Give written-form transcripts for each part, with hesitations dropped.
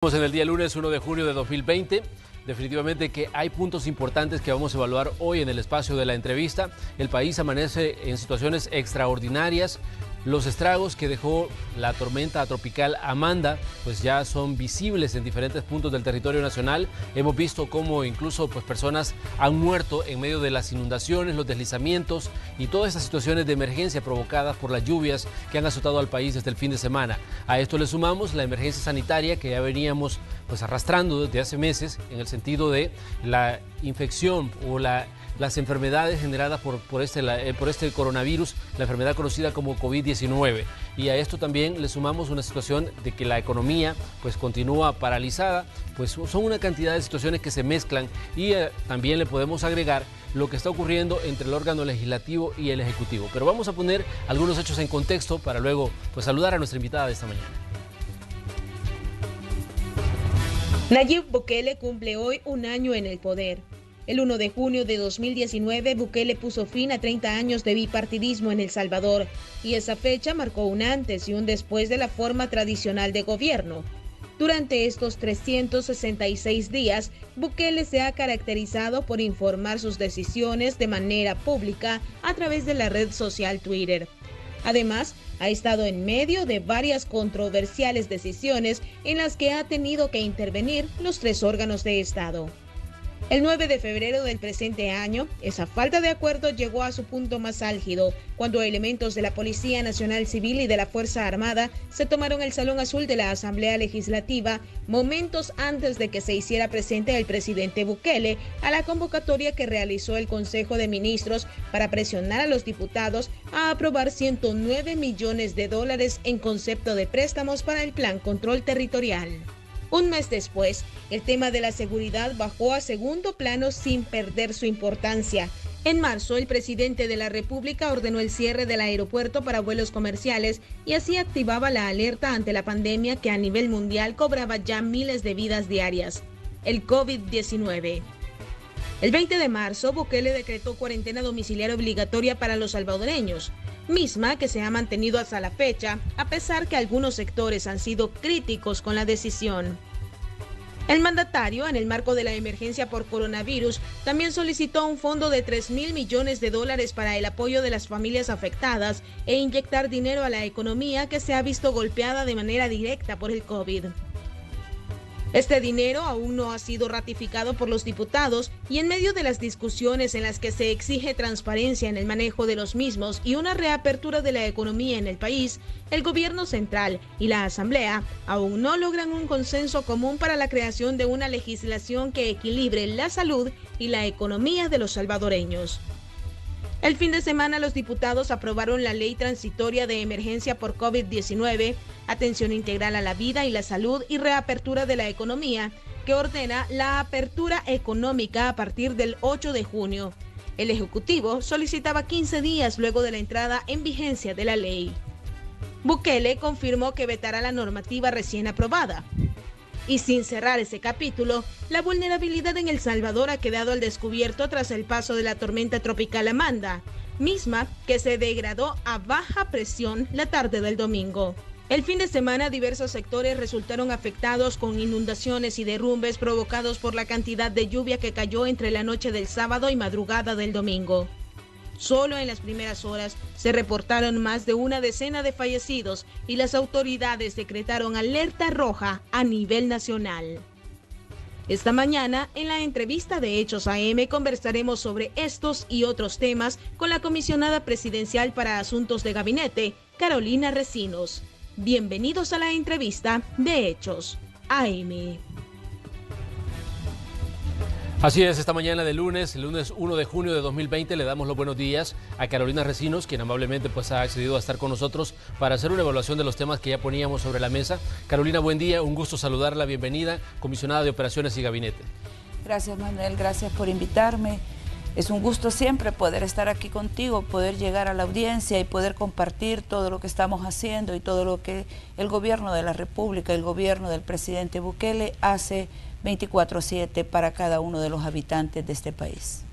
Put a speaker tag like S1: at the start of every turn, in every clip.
S1: Estamos en el día lunes 1 de junio de 2020. Definitivamente que hay puntos importantes que vamos a evaluar hoy en el espacio de la entrevista. El país amanece en situaciones extraordinarias. Los estragos que dejó la tormenta tropical Amanda pues ya son visibles en diferentes puntos del territorio nacional. Hemos visto cómo incluso personas han muerto en medio de las inundaciones, los deslizamientos y todas estas situaciones de emergencia provocadas por las lluvias que han azotado al país desde el fin de semana. A esto le sumamos la emergencia sanitaria que ya veníamos arrastrando desde hace meses en el sentido de la infección o las enfermedades generadas por este coronavirus, la enfermedad conocida como COVID-19. Y a esto también le sumamos una situación de que la economía continúa paralizada, son una cantidad de situaciones que se mezclan y también le podemos agregar lo que está ocurriendo entre el órgano legislativo y el ejecutivo. Pero vamos a poner algunos hechos en contexto para luego saludar a nuestra invitada de esta mañana.
S2: Nayib Bukele cumple hoy un año en el poder. El 1 de junio de 2019, Bukele puso fin a 30 años de bipartidismo en El Salvador, y esa fecha marcó un antes y un después de la forma tradicional de gobierno. Durante estos 366 días, Bukele se ha caracterizado por informar sus decisiones de manera pública a través de la red social Twitter. Además, ha estado en medio de varias controversiales decisiones en las que ha tenido que intervenir los tres órganos de Estado. El 9 de febrero del presente año, esa falta de acuerdo llegó a su punto más álgido, cuando elementos de la Policía Nacional Civil y de la Fuerza Armada se tomaron el Salón Azul de la Asamblea Legislativa momentos antes de que se hiciera presente el presidente Bukele a la convocatoria que realizó el Consejo de Ministros para presionar a los diputados a aprobar $109 millones en concepto de préstamos para el Plan Control Territorial. Un mes después, el tema de la seguridad bajó a segundo plano sin perder su importancia. En marzo, el presidente de la República ordenó el cierre del aeropuerto para vuelos comerciales y así activaba la alerta ante la pandemia que a nivel mundial cobraba ya miles de vidas diarias, el COVID-19. El 20 de marzo, Bukele decretó cuarentena domiciliaria obligatoria para los salvadoreños, misma que se ha mantenido hasta la fecha, a pesar que algunos sectores han sido críticos con la decisión. El mandatario, en el marco de la emergencia por coronavirus, también solicitó un fondo de $3.000 millones para el apoyo de las familias afectadas e inyectar dinero a la economía que se ha visto golpeada de manera directa por el COVID. Este dinero aún no ha sido ratificado por los diputados y en medio de las discusiones en las que se exige transparencia en el manejo de los mismos y una reapertura de la economía en el país, el gobierno central y la Asamblea aún no logran un consenso común para la creación de una legislación que equilibre la salud y la economía de los salvadoreños. El fin de semana los diputados aprobaron la Ley Transitoria de Emergencia por COVID-19, Atención Integral a la Vida y la Salud y Reapertura de la Economía, que ordena la apertura económica a partir del 8 de junio. El Ejecutivo solicitaba 15 días luego de la entrada en vigencia de la ley. Bukele confirmó que vetará la normativa recién aprobada. Y sin cerrar ese capítulo, la vulnerabilidad en El Salvador ha quedado al descubierto tras el paso de la tormenta tropical Amanda, misma que se degradó a baja presión la tarde del domingo. El fin de semana, diversos sectores resultaron afectados con inundaciones y derrumbes provocados por la cantidad de lluvia que cayó entre la noche del sábado y madrugada del domingo. Solo en las primeras horas se reportaron más de una decena de fallecidos y las autoridades decretaron alerta roja a nivel nacional. Esta mañana, en la entrevista de Hechos AM, conversaremos sobre estos y otros temas con la comisionada presidencial para Asuntos de Gabinete, Carolina Recinos. Bienvenidos a la entrevista de Hechos AM.
S1: Así es, esta mañana de lunes, el lunes 1 de junio de 2020, le damos los buenos días a Carolina Recinos, quien amablemente ha accedido a estar con nosotros para hacer una evaluación de los temas que ya poníamos sobre la mesa. Carolina, buen día, un gusto saludarla, bienvenida, comisionada de Operaciones y Gabinete.
S3: Gracias, Manuel, gracias por invitarme. Es un gusto siempre poder estar aquí contigo, poder llegar a la audiencia y poder compartir todo lo que estamos haciendo y todo lo que el gobierno de la República, el gobierno del presidente Bukele hace 24/7 para cada uno de los habitantes de este país.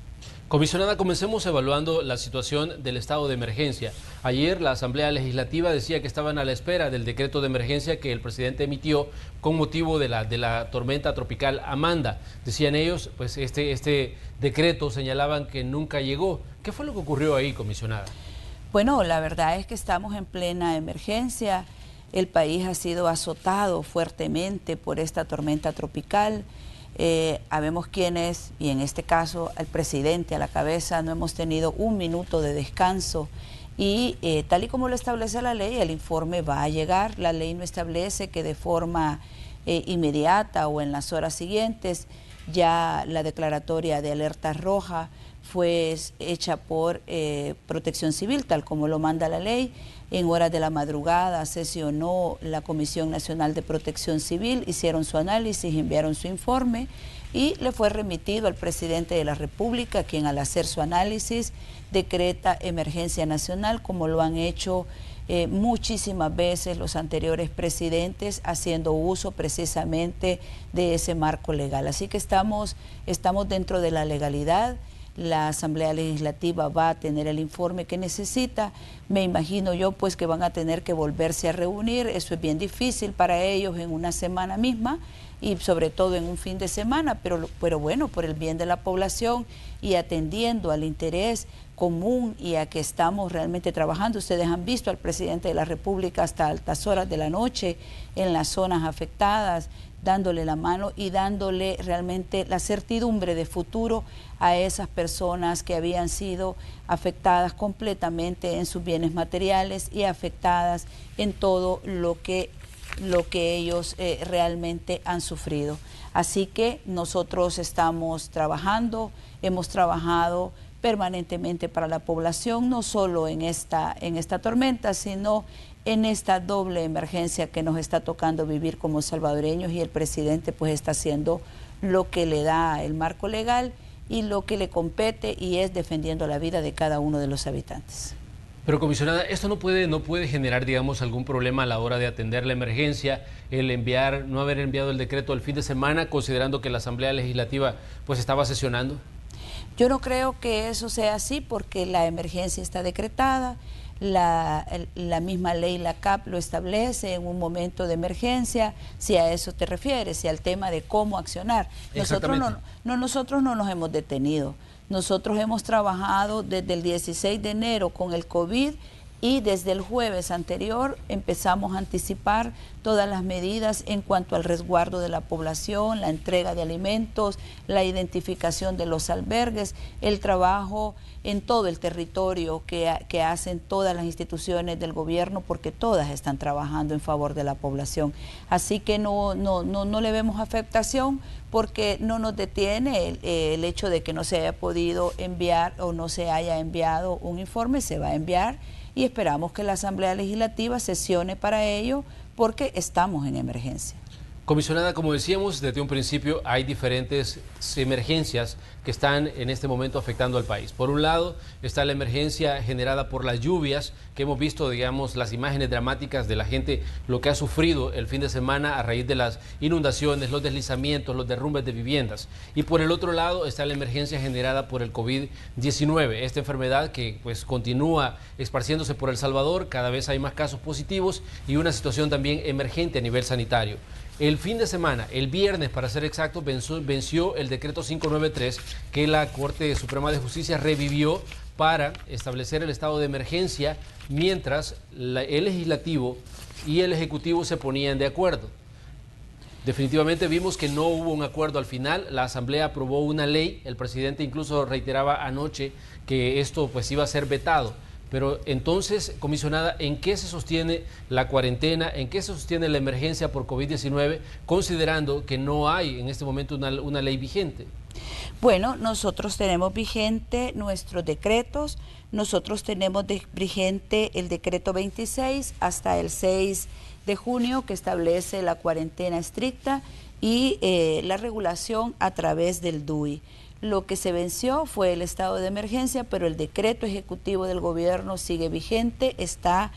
S1: Comisionada, comencemos evaluando la situación del estado de emergencia. Ayer la Asamblea Legislativa decía que estaban a la espera del decreto de emergencia que el presidente emitió con motivo de la tormenta tropical Amanda. Decían ellos, pues este decreto señalaban que nunca llegó. ¿Qué fue lo que ocurrió ahí, comisionada?
S3: Bueno, la verdad es que estamos en plena emergencia. El país ha sido azotado fuertemente por esta tormenta tropical. Habemos quienes, y en este caso el presidente a la cabeza, no hemos tenido un minuto de descanso y tal y como lo establece la ley, el informe va a llegar. La ley no establece que de forma inmediata o en las horas siguientes. Ya la declaratoria de alerta roja fue hecha por Protección Civil, tal como lo manda la ley. En horas de la madrugada sesionó la Comisión Nacional de Protección Civil, hicieron su análisis, enviaron su informe y le fue remitido al presidente de la República, quien al hacer su análisis decreta emergencia nacional, como lo han hecho muchísimas veces los anteriores presidentes, haciendo uso precisamente de ese marco legal. Así que estamos dentro de la legalidad. La Asamblea Legislativa va a tener el informe que necesita. Me imagino yo pues que van a tener que volverse a reunir. Eso es bien difícil para ellos en una semana misma y sobre todo en un fin de semana, pero bueno, por el bien de la población y atendiendo al interés común y a que estamos realmente trabajando. Ustedes han visto al presidente de la República hasta altas horas de la noche en las zonas afectadas, dándole la mano y dándole realmente la certidumbre de futuro a esas personas que habían sido afectadas completamente en sus bienes materiales y afectadas en todo lo que ellos realmente han sufrido. Así que nosotros estamos trabajando, hemos trabajado permanentemente para la población, no solo en esta tormenta, sino en esta doble emergencia que nos está tocando vivir como salvadoreños, y el presidente pues está haciendo lo que le da el marco legal y lo que le compete, y es defendiendo la vida de cada uno de los habitantes.
S1: Pero, comisionada, esto no puede generar, digamos, algún problema a la hora de atender la emergencia, no haber enviado el decreto el fin de semana, considerando que la Asamblea Legislativa pues estaba sesionando.
S3: Yo no creo que eso sea así, porque la emergencia está decretada. La misma ley, la CAP, lo establece en un momento de emergencia, si a eso te refieres, si al tema de cómo accionar. Nosotros no nos hemos detenido. Nosotros hemos trabajado desde el 16 de enero con el COVID y desde el jueves anterior empezamos a anticipar todas las medidas en cuanto al resguardo de la población, la entrega de alimentos, la identificación de los albergues, el trabajo en todo el territorio que hacen todas las instituciones del gobierno, porque todas están trabajando en favor de la población. Así que no le vemos afectación, porque no nos detiene el hecho de que no se haya podido enviar o no se haya enviado un informe. Se va a enviar y esperamos que la Asamblea Legislativa sesione para ello, porque estamos en emergencia.
S1: Comisionada, como decíamos desde un principio, hay diferentes emergencias que están en este momento afectando al país. Por un lado está la emergencia generada por las lluvias, que hemos visto, digamos, las imágenes dramáticas de la gente, lo que ha sufrido el fin de semana a raíz de las inundaciones, los deslizamientos, los derrumbes de viviendas. Y por el otro lado está la emergencia generada por el COVID-19, esta enfermedad que pues continúa esparciéndose por El Salvador. Cada vez hay más casos positivos y una situación también emergente a nivel sanitario. El fin de semana, el viernes para ser exacto, venció el decreto 593 que la Corte Suprema de Justicia revivió para establecer el estado de emergencia mientras el Legislativo y el Ejecutivo se ponían de acuerdo. Definitivamente vimos que no hubo un acuerdo al final. La Asamblea aprobó una ley, el presidente incluso reiteraba anoche que esto pues iba a ser vetado. Pero entonces, comisionada, ¿en qué se sostiene la cuarentena? ¿En qué se sostiene la emergencia por COVID-19, considerando que no hay en este momento una ley vigente?
S3: Bueno, nosotros tenemos vigente nuestros decretos. Nosotros tenemos vigente el decreto 26 hasta el 6 de junio, que establece la cuarentena estricta y la regulación a través del DUI. Lo que se venció fue el estado de emergencia, pero el decreto ejecutivo del gobierno sigue vigente, está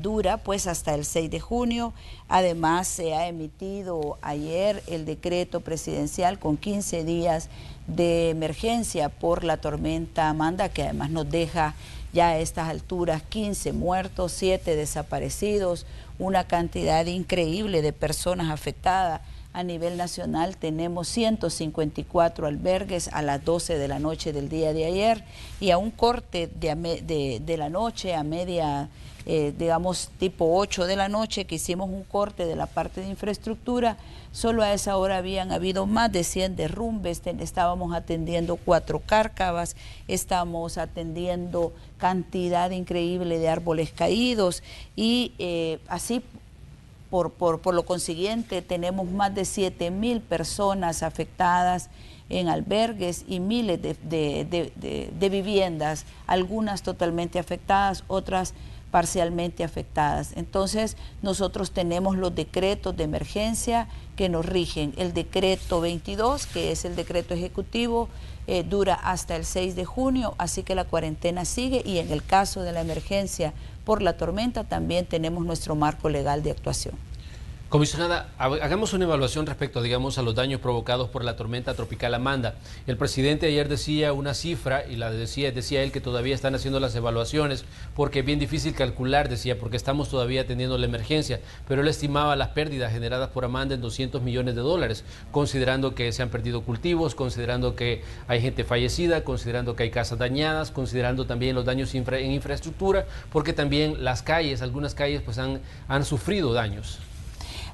S3: dura pues hasta el 6 de junio. Además se ha emitido ayer el decreto presidencial con 15 días de emergencia por la tormenta Amanda, que además nos deja ya a estas alturas 15 muertos, 7 desaparecidos, una cantidad increíble de personas afectadas. A nivel nacional tenemos 154 albergues a las 12 de la noche del día de ayer, y a un corte de la noche, a media, digamos tipo 8 de la noche, que hicimos un corte de la parte de infraestructura, solo a esa hora habían habido más de 100 derrumbes. Estábamos atendiendo 4 cárcavas, estamos atendiendo cantidad increíble de árboles caídos, y así por lo consiguiente tenemos más de 7.000 personas afectadas en albergues y miles de viviendas, algunas totalmente afectadas, otras parcialmente afectadas. Entonces nosotros tenemos los decretos de emergencia que nos rigen. El decreto 22, que es el decreto ejecutivo, dura hasta el 6 de junio, así que la cuarentena sigue, y en el caso de la emergencia por la tormenta también tenemos nuestro marco legal de actuación.
S1: Comisionada, hagamos una evaluación respecto, digamos, a los daños provocados por la tormenta tropical Amanda. El presidente ayer decía una cifra, y decía él que todavía están haciendo las evaluaciones, porque es bien difícil calcular, decía, porque estamos todavía teniendo la emergencia, pero él estimaba las pérdidas generadas por Amanda en $200 millones, considerando que se han perdido cultivos, considerando que hay gente fallecida, considerando que hay casas dañadas, considerando también los daños en infraestructura, porque también las calles, algunas calles pues han sufrido daños.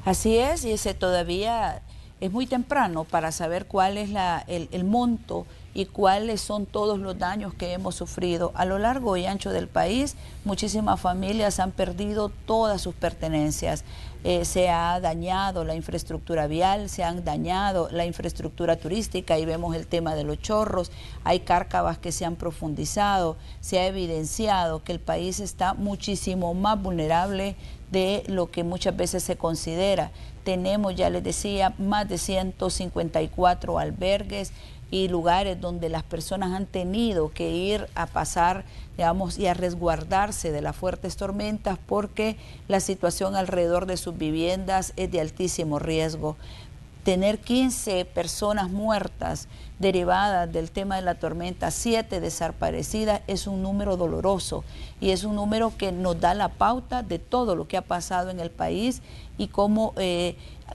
S3: Así es, y ese todavía es muy temprano para saber cuál es el monto y cuáles son todos los daños que hemos sufrido. A lo largo y ancho del país, muchísimas familias han perdido todas sus pertenencias. Se ha dañado la infraestructura vial, se han dañado la infraestructura turística, y vemos el tema de los chorros, hay cárcavas que se han profundizado, se ha evidenciado que el país está muchísimo más vulnerable de lo que muchas veces se considera. Tenemos, ya les decía, más de 154 albergues y lugares donde las personas han tenido que ir a pasar, digamos, y a resguardarse de las fuertes tormentas, porque la situación alrededor de sus viviendas es de altísimo riesgo. Tener 15 personas muertas derivadas del tema de la tormenta, 7 desaparecidas, es un número doloroso, y es un número que nos da la pauta de todo lo que ha pasado en el país y cómo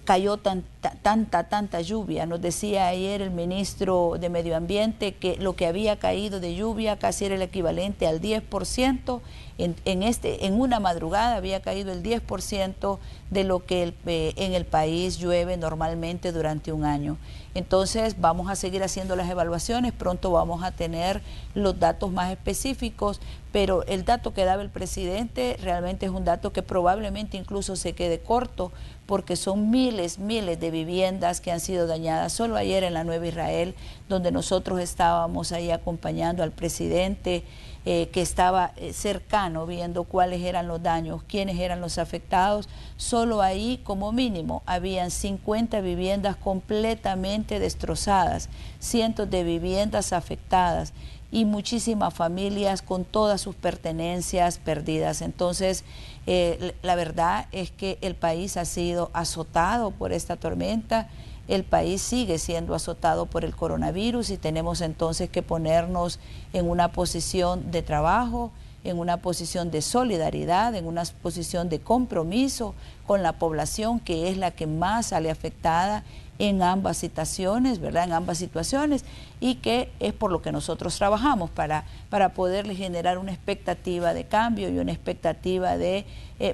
S3: cayó tanta lluvia. Nos decía ayer el ministro de Medio Ambiente que lo que había caído de lluvia casi era el equivalente al 10%. En una madrugada había caído el 10% de lo que en el país llueve normalmente durante un año. Entonces vamos a seguir haciendo las evaluaciones, pronto vamos a tener los datos más específicos, pero el dato que daba el presidente realmente es un dato que probablemente incluso se quede corto, porque son miles de viviendas que han sido dañadas. Solo ayer en la Nueva Israel, donde nosotros estábamos ahí acompañando al presidente, que estaba cercano viendo cuáles eran los daños, quiénes eran los afectados, solo ahí como mínimo habían 50 viviendas completamente destrozadas, cientos de viviendas afectadas y muchísimas familias con todas sus pertenencias perdidas. Entonces, la verdad es que el país ha sido azotado por esta tormenta. El país sigue siendo azotado por el coronavirus, y tenemos entonces que ponernos en una posición de trabajo, en una posición de solidaridad, en una posición de compromiso con la población, que es la que más sale afectada en ambas situaciones, ¿verdad? En ambas situaciones, y que es por lo que nosotros trabajamos, para poderle generar una expectativa de cambio y una expectativa de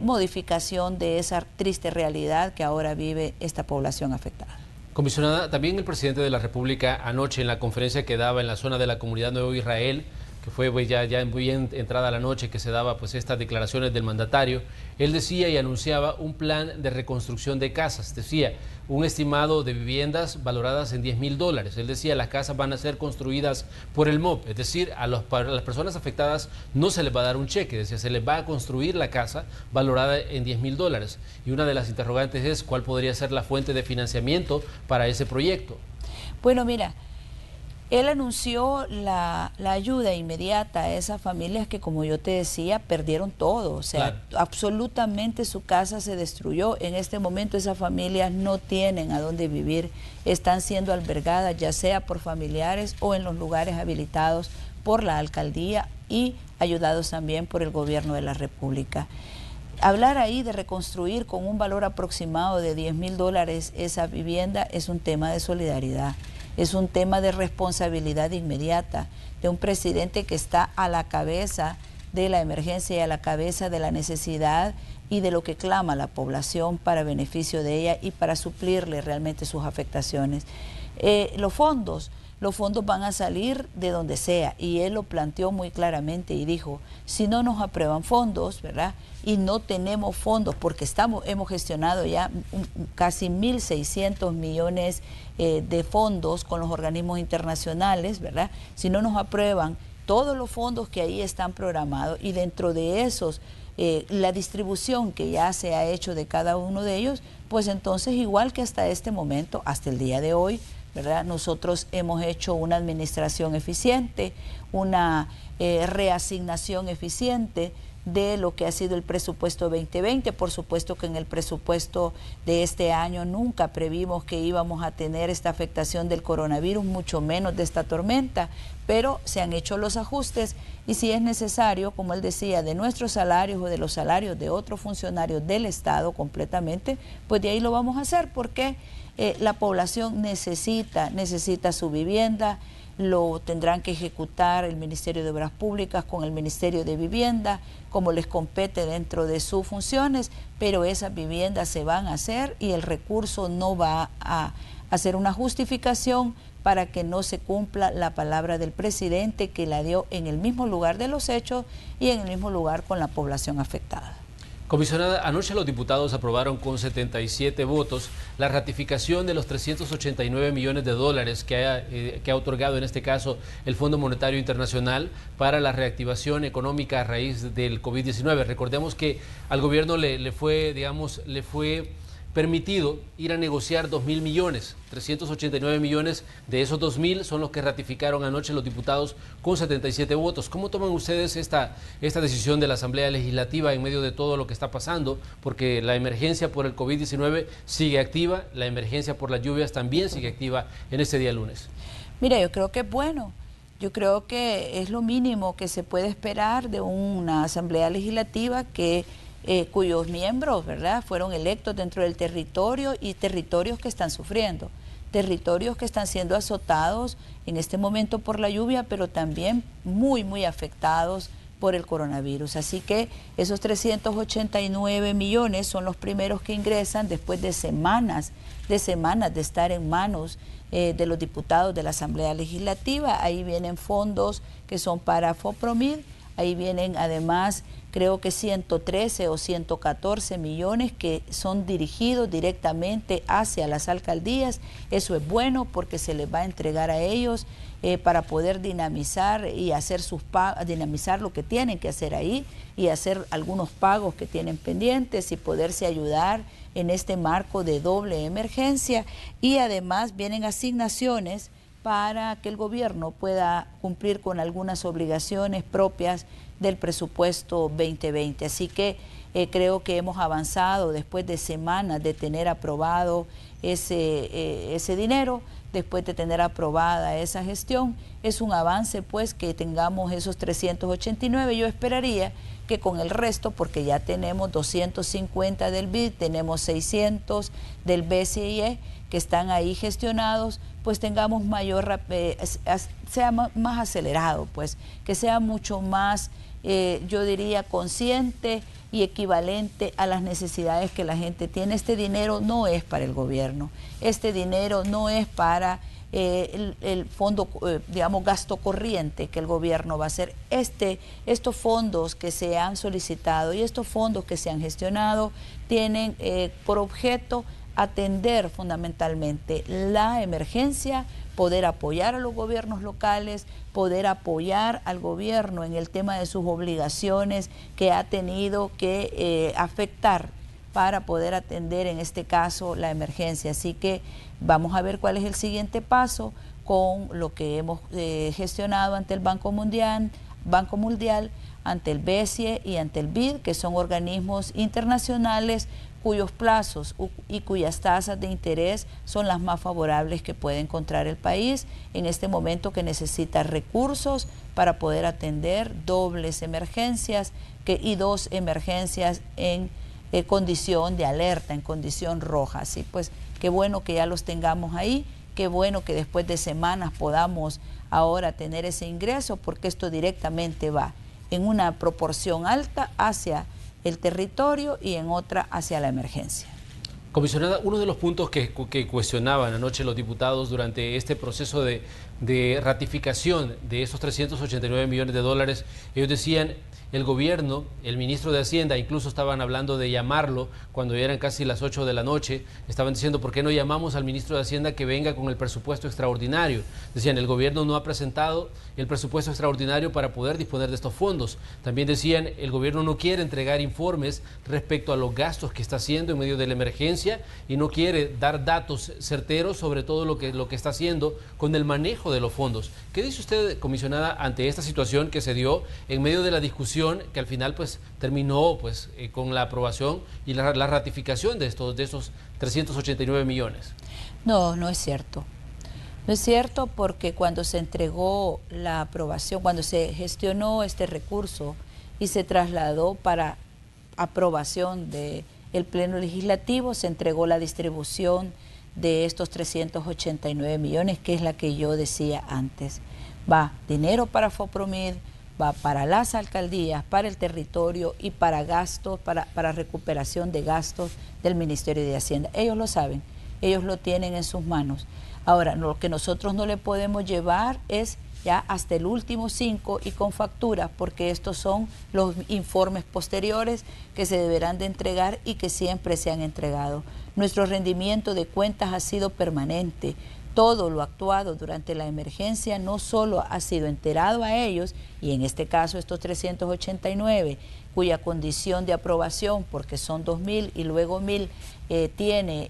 S3: modificación de esa triste realidad que ahora vive esta población afectada.
S1: Comisionada, también el presidente de la República anoche en la conferencia que daba en la zona de la Comunidad Nuevo Israel, que fue pues, ya muy entrada la noche que se daba pues estas declaraciones del mandatario, él decía y anunciaba un plan de reconstrucción de casas, decía un estimado de viviendas valoradas en $10.000. Él decía las casas van a ser construidas por el MOP, es decir, para las personas afectadas no se les va a dar un cheque, decía, se les va a construir la casa valorada en $10.000. Y una de las interrogantes es cuál podría ser la fuente de financiamiento para ese proyecto.
S3: Bueno, mira, Él anunció la ayuda inmediata a esas familias que, como yo te decía, perdieron todo. O sea, claro, absolutamente su casa se destruyó. En este momento esas familias no tienen a dónde vivir. Están siendo albergadas ya sea por familiares o en los lugares habilitados por la alcaldía y ayudados también por el gobierno de la República. Hablar ahí de reconstruir con un valor aproximado de $10,000 esa vivienda es un tema de solidaridad. Es un tema de responsabilidad inmediata de un presidente que está a la cabeza de la emergencia y a la cabeza de la necesidad y de lo que clama la población para beneficio de ella y para suplirle realmente sus afectaciones. Los fondos van a salir de donde sea, y él lo planteó muy claramente y dijo, si no nos aprueban fondos, ¿verdad? Y no tenemos fondos porque hemos gestionado ya casi 1.600 millones de fondos con los organismos internacionales, ¿verdad? Si no nos aprueban todos los fondos que ahí están programados y dentro de esos la distribución que ya se ha hecho de cada uno de ellos, pues entonces igual que hasta este momento, hasta el día de hoy, ¿verdad? Nosotros hemos hecho una administración eficiente, una reasignación eficiente de lo que ha sido el presupuesto 2020. Por supuesto que en el presupuesto de este año nunca previmos que íbamos a tener esta afectación del coronavirus, mucho menos de esta tormenta, pero se han hecho los ajustes y si es necesario, como él decía, de nuestros salarios o de los salarios de otros funcionarios del Estado completamente, pues de ahí lo vamos a hacer porque la población necesita su vivienda. Lo tendrán que ejecutar el Ministerio de Obras Públicas con el Ministerio de Vivienda, como les compete dentro de sus funciones, pero esas viviendas se van a hacer y el recurso no va a hacer una justificación para que no se cumpla la palabra del presidente que la dio en el mismo lugar de los hechos y en el mismo lugar con la población afectada.
S1: Comisionada, anoche los diputados aprobaron con 77 votos la ratificación de los $389 millones que ha otorgado en este caso el Fondo Monetario Internacional para la reactivación económica a raíz del COVID-19. Recordemos que al gobierno le fue permitido ir a negociar 2.000 millones, 389 millones de esos 2.000 son los que ratificaron anoche los diputados con 77 votos. ¿Cómo toman ustedes esta decisión de la Asamblea Legislativa en medio de todo lo que está pasando? Porque la emergencia por el COVID-19 sigue activa, la emergencia por las lluvias también sigue activa en este día lunes.
S3: Mira, yo creo que es bueno. Yo creo que es lo mínimo que se puede esperar de una Asamblea Legislativa cuyos miembros, ¿verdad?, fueron electos dentro del territorio y territorios que están sufriendo, territorios que están siendo azotados en este momento por la lluvia, pero también muy afectados por el coronavirus. Así que esos 389 millones son los primeros que ingresan después de semanas de estar en manos de los diputados de la Asamblea Legislativa. Ahí vienen fondos que son para FOPROMID, ahí vienen además creo que 113 o 114 millones que son dirigidos directamente hacia las alcaldías. Eso es bueno porque se les va a entregar a ellos para poder dinamizar y hacer dinamizar lo que tienen que hacer ahí y hacer algunos pagos que tienen pendientes y poderse ayudar en este marco de doble emergencia. Y además vienen asignaciones para que el gobierno pueda cumplir con algunas obligaciones propias del presupuesto 2020. Así que creo que hemos avanzado después de semanas de tener aprobado ese dinero, después de tener aprobada esa gestión. Es un avance pues que tengamos esos 389. Yo esperaría que con el resto, porque ya tenemos 250 del BID, tenemos 600 del BCIE que están ahí gestionados, pues tengamos sea más acelerado, pues que sea mucho más, yo diría, consciente y equivalente a las necesidades que la gente tiene. Este dinero no es para el gobierno, este dinero no es para el fondo, digamos, gasto corriente que el gobierno va a hacer. Estos fondos que se han solicitado y estos fondos que se han gestionado tienen por objeto atender fundamentalmente la emergencia, poder apoyar a los gobiernos locales, poder apoyar al gobierno en el tema de sus obligaciones que ha tenido que afectar para poder atender en este caso la emergencia. Así que vamos a ver cuál es el siguiente paso con lo que hemos gestionado ante el Banco Mundial, ante el BESIE y ante el BID, que son organismos internacionales cuyos plazos y cuyas tasas de interés son las más favorables que puede encontrar el país en este momento, que necesita recursos para poder atender dobles emergencias y 2 emergencias en condición de alerta, en condición roja. Así pues, qué bueno que ya los tengamos ahí, qué bueno que después de semanas podamos ahora tener ese ingreso, porque esto directamente va en una proporción alta hacia el territorio y en otra hacia la emergencia.
S1: Comisionada, uno de los puntos que cuestionaban anoche los diputados durante este proceso de ratificación de esos 389 millones de dólares, ellos decían, el gobierno, el ministro de Hacienda, incluso estaban hablando de llamarlo cuando ya eran casi las 8 de la noche, estaban diciendo, ¿por qué no llamamos al ministro de Hacienda que venga con el presupuesto extraordinario? Decían, el gobierno no ha presentado el presupuesto extraordinario para poder disponer de estos fondos. También decían, el gobierno no quiere entregar informes respecto a los gastos que está haciendo en medio de la emergencia y no quiere dar datos certeros sobre todo lo que está haciendo con el manejo de los fondos. ¿Qué dice usted, comisionada, ante esta situación que se dio en medio de la discusión que al final pues terminó pues con la aprobación y la ratificación de esos 389 millones?
S3: No, no es cierto. No es cierto, porque cuando se entregó la aprobación, cuando se gestionó este recurso y se trasladó para aprobación del Pleno Legislativo, se entregó la distribución de estos 389 millones, que es la que yo decía antes. Va dinero para FOPROMID, va para las alcaldías, para el territorio y para gastos, para recuperación de gastos del Ministerio de Hacienda. Ellos lo saben, ellos lo tienen en sus manos. Ahora, lo que nosotros no le podemos llevar es ya hasta el último 5 y con facturas, porque estos son los informes posteriores que se deberán de entregar y que siempre se han entregado. Nuestro rendimiento de cuentas ha sido permanente. Todo lo actuado durante la emergencia no solo ha sido enterado a ellos, y en este caso estos 389, cuya condición de aprobación, porque son 2.000 y luego 1.000, tiene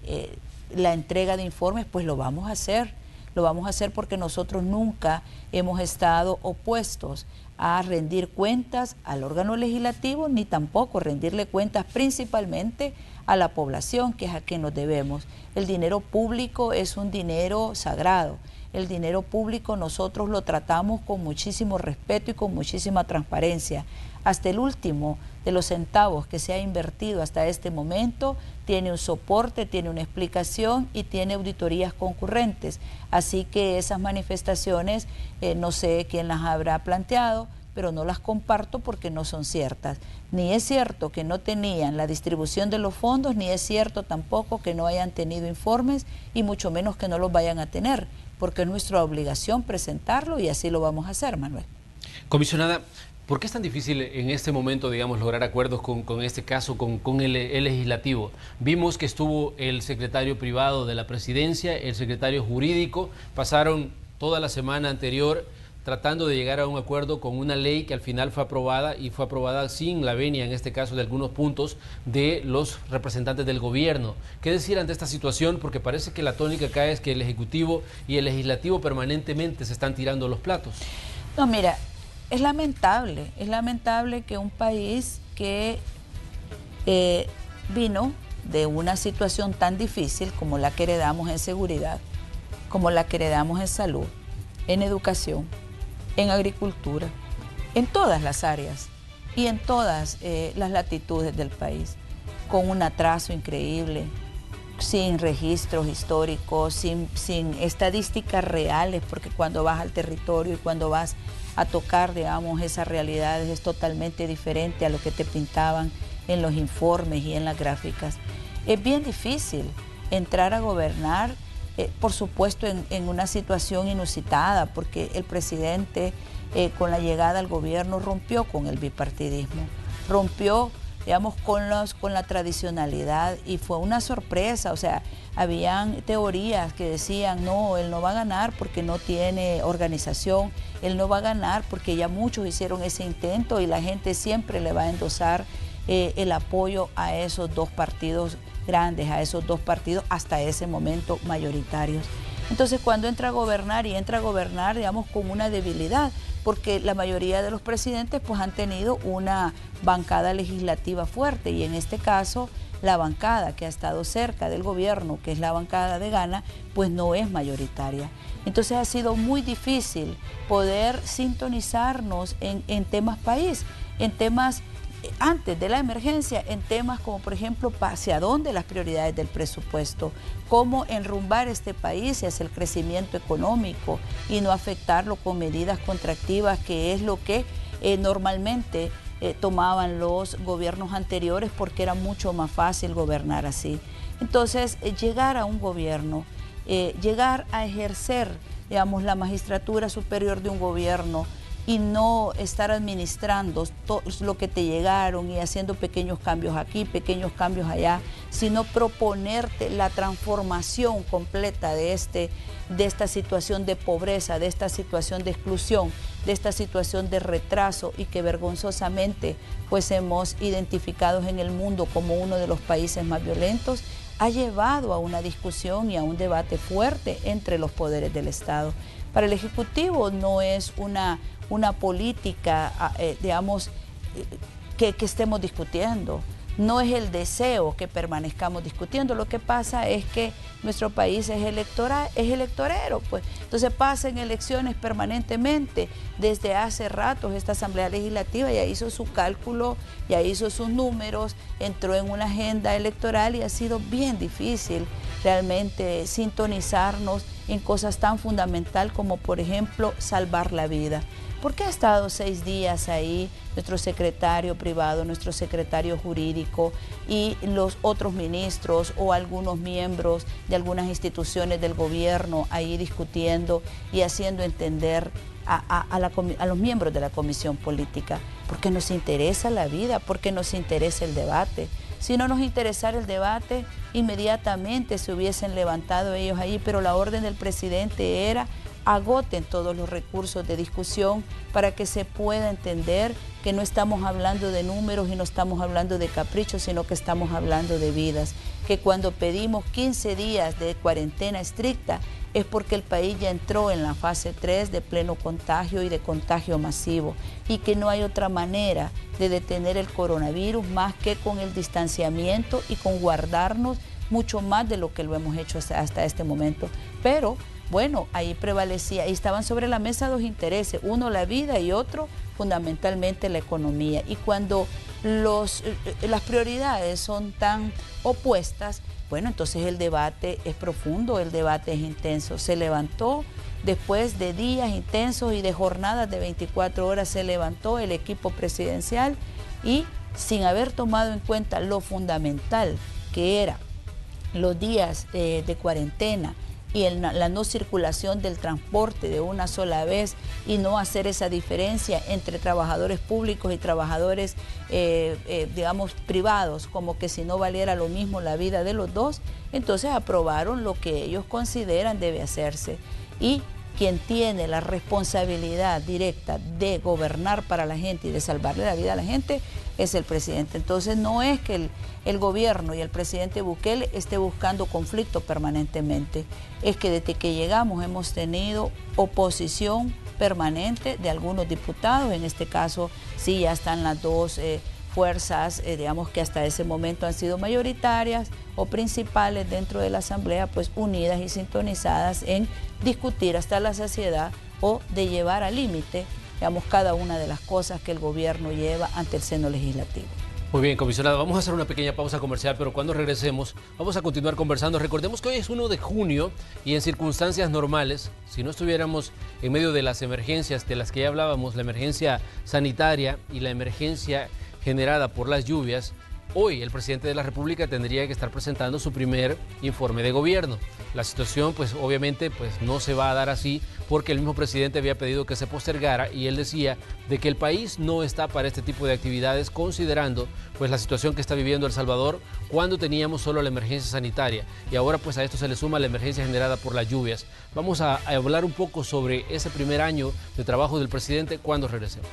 S3: la entrega de informes, pues lo vamos a hacer. Lo vamos a hacer porque nosotros nunca hemos estado opuestos a rendir cuentas al órgano legislativo, ni tampoco rendirle cuentas principalmente a la población, que es a quien nos debemos. El dinero público es un dinero sagrado. El dinero público nosotros lo tratamos con muchísimo respeto y con muchísima transparencia. Hasta el último de los centavos que se ha invertido hasta este momento tiene un soporte, tiene una explicación y tiene auditorías concurrentes. Así que esas manifestaciones, no sé quién las habrá planteado, pero no las comparto porque no son ciertas. Ni es cierto que no tenían la distribución de los fondos, ni es cierto tampoco que no hayan tenido informes y mucho menos que no los vayan a tener, porque es nuestra obligación presentarlo y así lo vamos a hacer, Manuel.
S1: Comisionada, ¿por qué es tan difícil en este momento, digamos, lograr acuerdos con este caso, con el legislativo? Vimos que estuvo el secretario privado de la presidencia, el secretario jurídico, pasaron toda la semana anterior tratando de llegar a un acuerdo con una ley que al final fue aprobada y fue aprobada sin la venia, en este caso, de algunos puntos de los representantes del gobierno. ¿Qué decir ante esta situación? Porque parece que la tónica acá es que el Ejecutivo y el Legislativo permanentemente se están tirando los platos.
S3: No, mira, es lamentable que un país que vino de una situación tan difícil como la que heredamos en seguridad, como la que heredamos en salud, en educación, en agricultura, en todas las áreas y en todas las latitudes del país, con un atraso increíble, sin registros históricos, sin estadísticas reales, porque cuando vas al territorio y cuando vas a tocar, digamos, esas realidades es totalmente diferente a lo que te pintaban en los informes y en las gráficas. Es bien difícil entrar a gobernar, por supuesto, en una situación inusitada, porque el presidente con la llegada al gobierno rompió con el bipartidismo, rompió, digamos, con la tradicionalidad y fue una sorpresa. O sea, habían teorías que decían, no, él no va a ganar porque no tiene organización, él no va a ganar porque ya muchos hicieron ese intento y la gente siempre le va a endosar el apoyo a esos dos partidos grandes, a esos dos partidos hasta ese momento mayoritarios. Entonces cuando entra a gobernar, y entra a gobernar, digamos, con una debilidad, porque la mayoría de los presidentes pues han tenido una bancada legislativa fuerte, y en este caso la bancada que ha estado cerca del gobierno, que es la bancada de Gana, pues no es mayoritaria. Entonces ha sido muy difícil poder sintonizarnos en temas país, en temas antes de la emergencia, en temas como por ejemplo hacia dónde las prioridades del presupuesto, cómo enrumbar este país hacia el crecimiento económico y no afectarlo con medidas contractivas, que es lo que normalmente tomaban los gobiernos anteriores, porque era mucho más fácil gobernar así. Entonces llegar a un gobierno, llegar a ejercer, digamos, la magistratura superior de un gobierno, y no estar administrando todo lo que te llegaron y haciendo pequeños cambios aquí, pequeños cambios allá, sino proponerte la transformación completa de esta situación de pobreza, de esta situación de exclusión, de esta situación de retraso, y que vergonzosamente pues hemos identificado en el mundo como uno de los países más violentos, ha llevado a una discusión y a un debate fuerte entre los poderes del Estado. Para el Ejecutivo no es una política, digamos, que estemos discutiendo. No es el deseo que permanezcamos discutiendo. Lo que pasa es que nuestro país es electorero, pues. Entonces pasan elecciones permanentemente. Desde hace rato esta Asamblea Legislativa ya hizo su cálculo, ya hizo sus números, entró en una agenda electoral, y ha sido bien difícil realmente sintonizarnos en cosas tan fundamentales como, por ejemplo, salvar la vida. ¿Por qué ha estado 6 días ahí nuestro secretario privado, nuestro secretario jurídico y los otros ministros o algunos miembros de algunas instituciones del gobierno ahí discutiendo y haciendo entender a los miembros de la comisión política? Porque nos interesa la vida, porque nos interesa el debate. Si no nos interesara el debate, inmediatamente se hubiesen levantado ellos ahí, pero la orden del presidente era: agoten todos los recursos de discusión para que se pueda entender que no estamos hablando de números y no estamos hablando de caprichos, sino que estamos hablando de vidas. Que cuando pedimos 15 días de cuarentena estricta es porque el país ya entró en la fase 3 de pleno contagio y de contagio masivo, y que no hay otra manera de detener el coronavirus más que con el distanciamiento y con guardarnos mucho más de lo que lo hemos hecho hasta este momento. Pero bueno, ahí prevalecía, ahí estaban sobre la mesa dos intereses, uno la vida y otro fundamentalmente la economía. Y cuando las prioridades son tan opuestas, bueno, entonces el debate es profundo, el debate es intenso. Se levantó después de días intensos y de jornadas de 24 horas, se levantó el equipo presidencial, y sin haber tomado en cuenta lo fundamental que era los días de cuarentena y la no circulación del transporte de una sola vez, y no hacer esa diferencia entre trabajadores públicos y trabajadores, digamos, privados, como que si no valiera lo mismo la vida de los dos, entonces aprobaron lo que ellos consideran debe hacerse. Y quien tiene la responsabilidad directa de gobernar para la gente y de salvarle la vida a la gente es el presidente. Entonces no es que el gobierno y el presidente Bukele esté buscando conflicto permanentemente, es que desde que llegamos hemos tenido oposición permanente de algunos diputados. En este caso sí ya están las dos fuerzas, digamos, que hasta ese momento han sido mayoritarias o principales dentro de la Asamblea, pues unidas y sintonizadas en discutir hasta la saciedad o de llevar al límite, digamos, cada una de las cosas que el gobierno lleva ante el seno legislativo.
S1: Muy bien, comisionada, vamos a hacer una pequeña pausa comercial, pero cuando regresemos vamos a continuar conversando. Recordemos que hoy es 1 de junio y en circunstancias normales, si no estuviéramos en medio de las emergencias de las que ya hablábamos, la emergencia sanitaria y la emergencia generada por las lluvias, hoy el presidente de la República tendría que estar presentando su primer informe de gobierno. La situación, pues obviamente, pues no se va a dar así, porque el mismo presidente había pedido que se postergara, y él decía de que el país no está para este tipo de actividades, considerando pues la situación que está viviendo El Salvador, cuando teníamos solo la emergencia sanitaria, y ahora pues a esto se le suma la emergencia generada por las lluvias. Vamos a hablar un poco sobre ese primer año de trabajo del presidente cuando regresemos.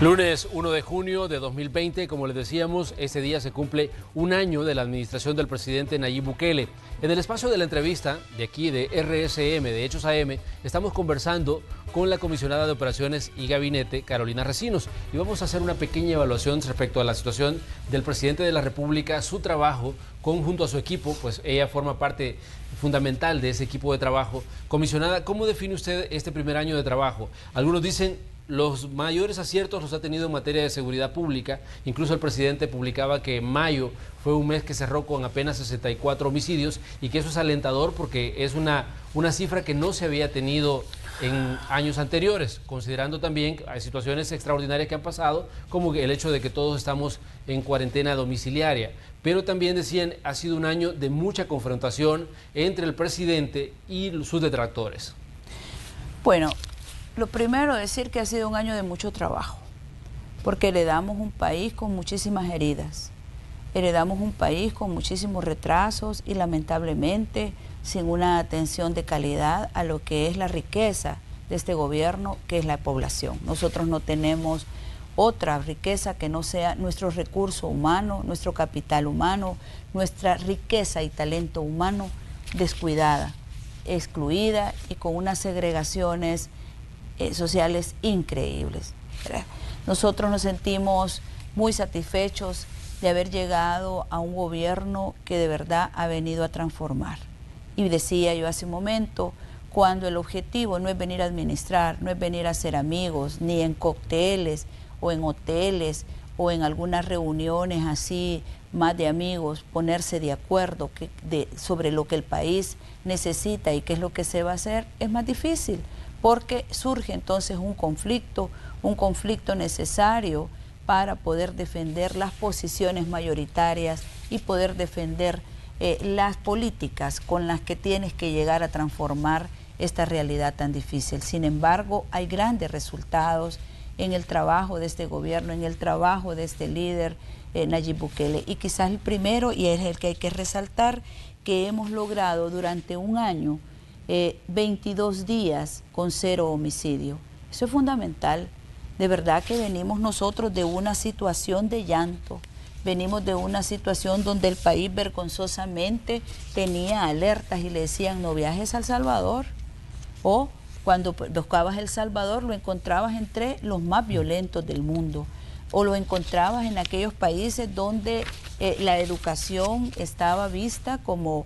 S1: Lunes 1 de junio de 2020, como les decíamos, este día se cumple un año de la administración del presidente Nayib Bukele. En el espacio de la entrevista de aquí de RSM, de Hechos AM, estamos conversando con la comisionada de Operaciones y Gabinete, Carolina Recinos, y vamos a hacer una pequeña evaluación respecto a la situación del presidente de la República, su trabajo junto a su equipo, pues ella forma parte fundamental de ese equipo de trabajo. Comisionada, ¿cómo define usted este primer año de trabajo? Algunos dicen los mayores aciertos los ha tenido en materia de seguridad pública. Incluso el presidente publicaba que mayo fue un mes que cerró con apenas 64 homicidios y que eso es alentador porque es una cifra que no se había tenido en años anteriores, considerando también que hay situaciones extraordinarias que han pasado, como el hecho de que todos estamos en cuarentena domiciliaria. Pero también decían, ha sido un año de mucha confrontación entre el presidente y sus detractores.
S3: Bueno, lo primero es decir que ha sido un año de mucho trabajo, porque heredamos un país con muchísimas heridas, heredamos un país con muchísimos retrasos y lamentablemente sin una atención de calidad a lo que es la riqueza de este gobierno, que es la población. Nosotros no tenemos otra riqueza que no sea nuestro recurso humano, nuestro capital humano, nuestra riqueza y talento humano descuidada, excluida y con unas segregaciones sociales increíbles. Nosotros nos sentimos muy satisfechos de haber llegado a un gobierno que de verdad ha venido a transformar. Y decía yo hace un momento, cuando el objetivo no es venir a administrar, no es venir a ser amigos, ni en cócteles o en hoteles o en algunas reuniones así más de amigos, ponerse de acuerdo sobre lo que el país necesita y qué es lo que se va a hacer, es más difícil, porque surge entonces un conflicto necesario para poder defender las posiciones mayoritarias y poder defender las políticas con las que tienes que llegar a transformar esta realidad tan difícil. Sin embargo, hay grandes resultados en el trabajo de este gobierno, en el trabajo de este líder, Nayib Bukele. Y quizás el primero, y es el que hay que resaltar, que hemos logrado durante un año 22 días con 0 homicidio. Eso es fundamental. De verdad que venimos nosotros de una situación de llanto, venimos de una situación donde el país vergonzosamente tenía alertas y le decían no viajes a El Salvador, o cuando buscabas El Salvador lo encontrabas entre los más violentos del mundo, o lo encontrabas en aquellos países donde la educación estaba vista como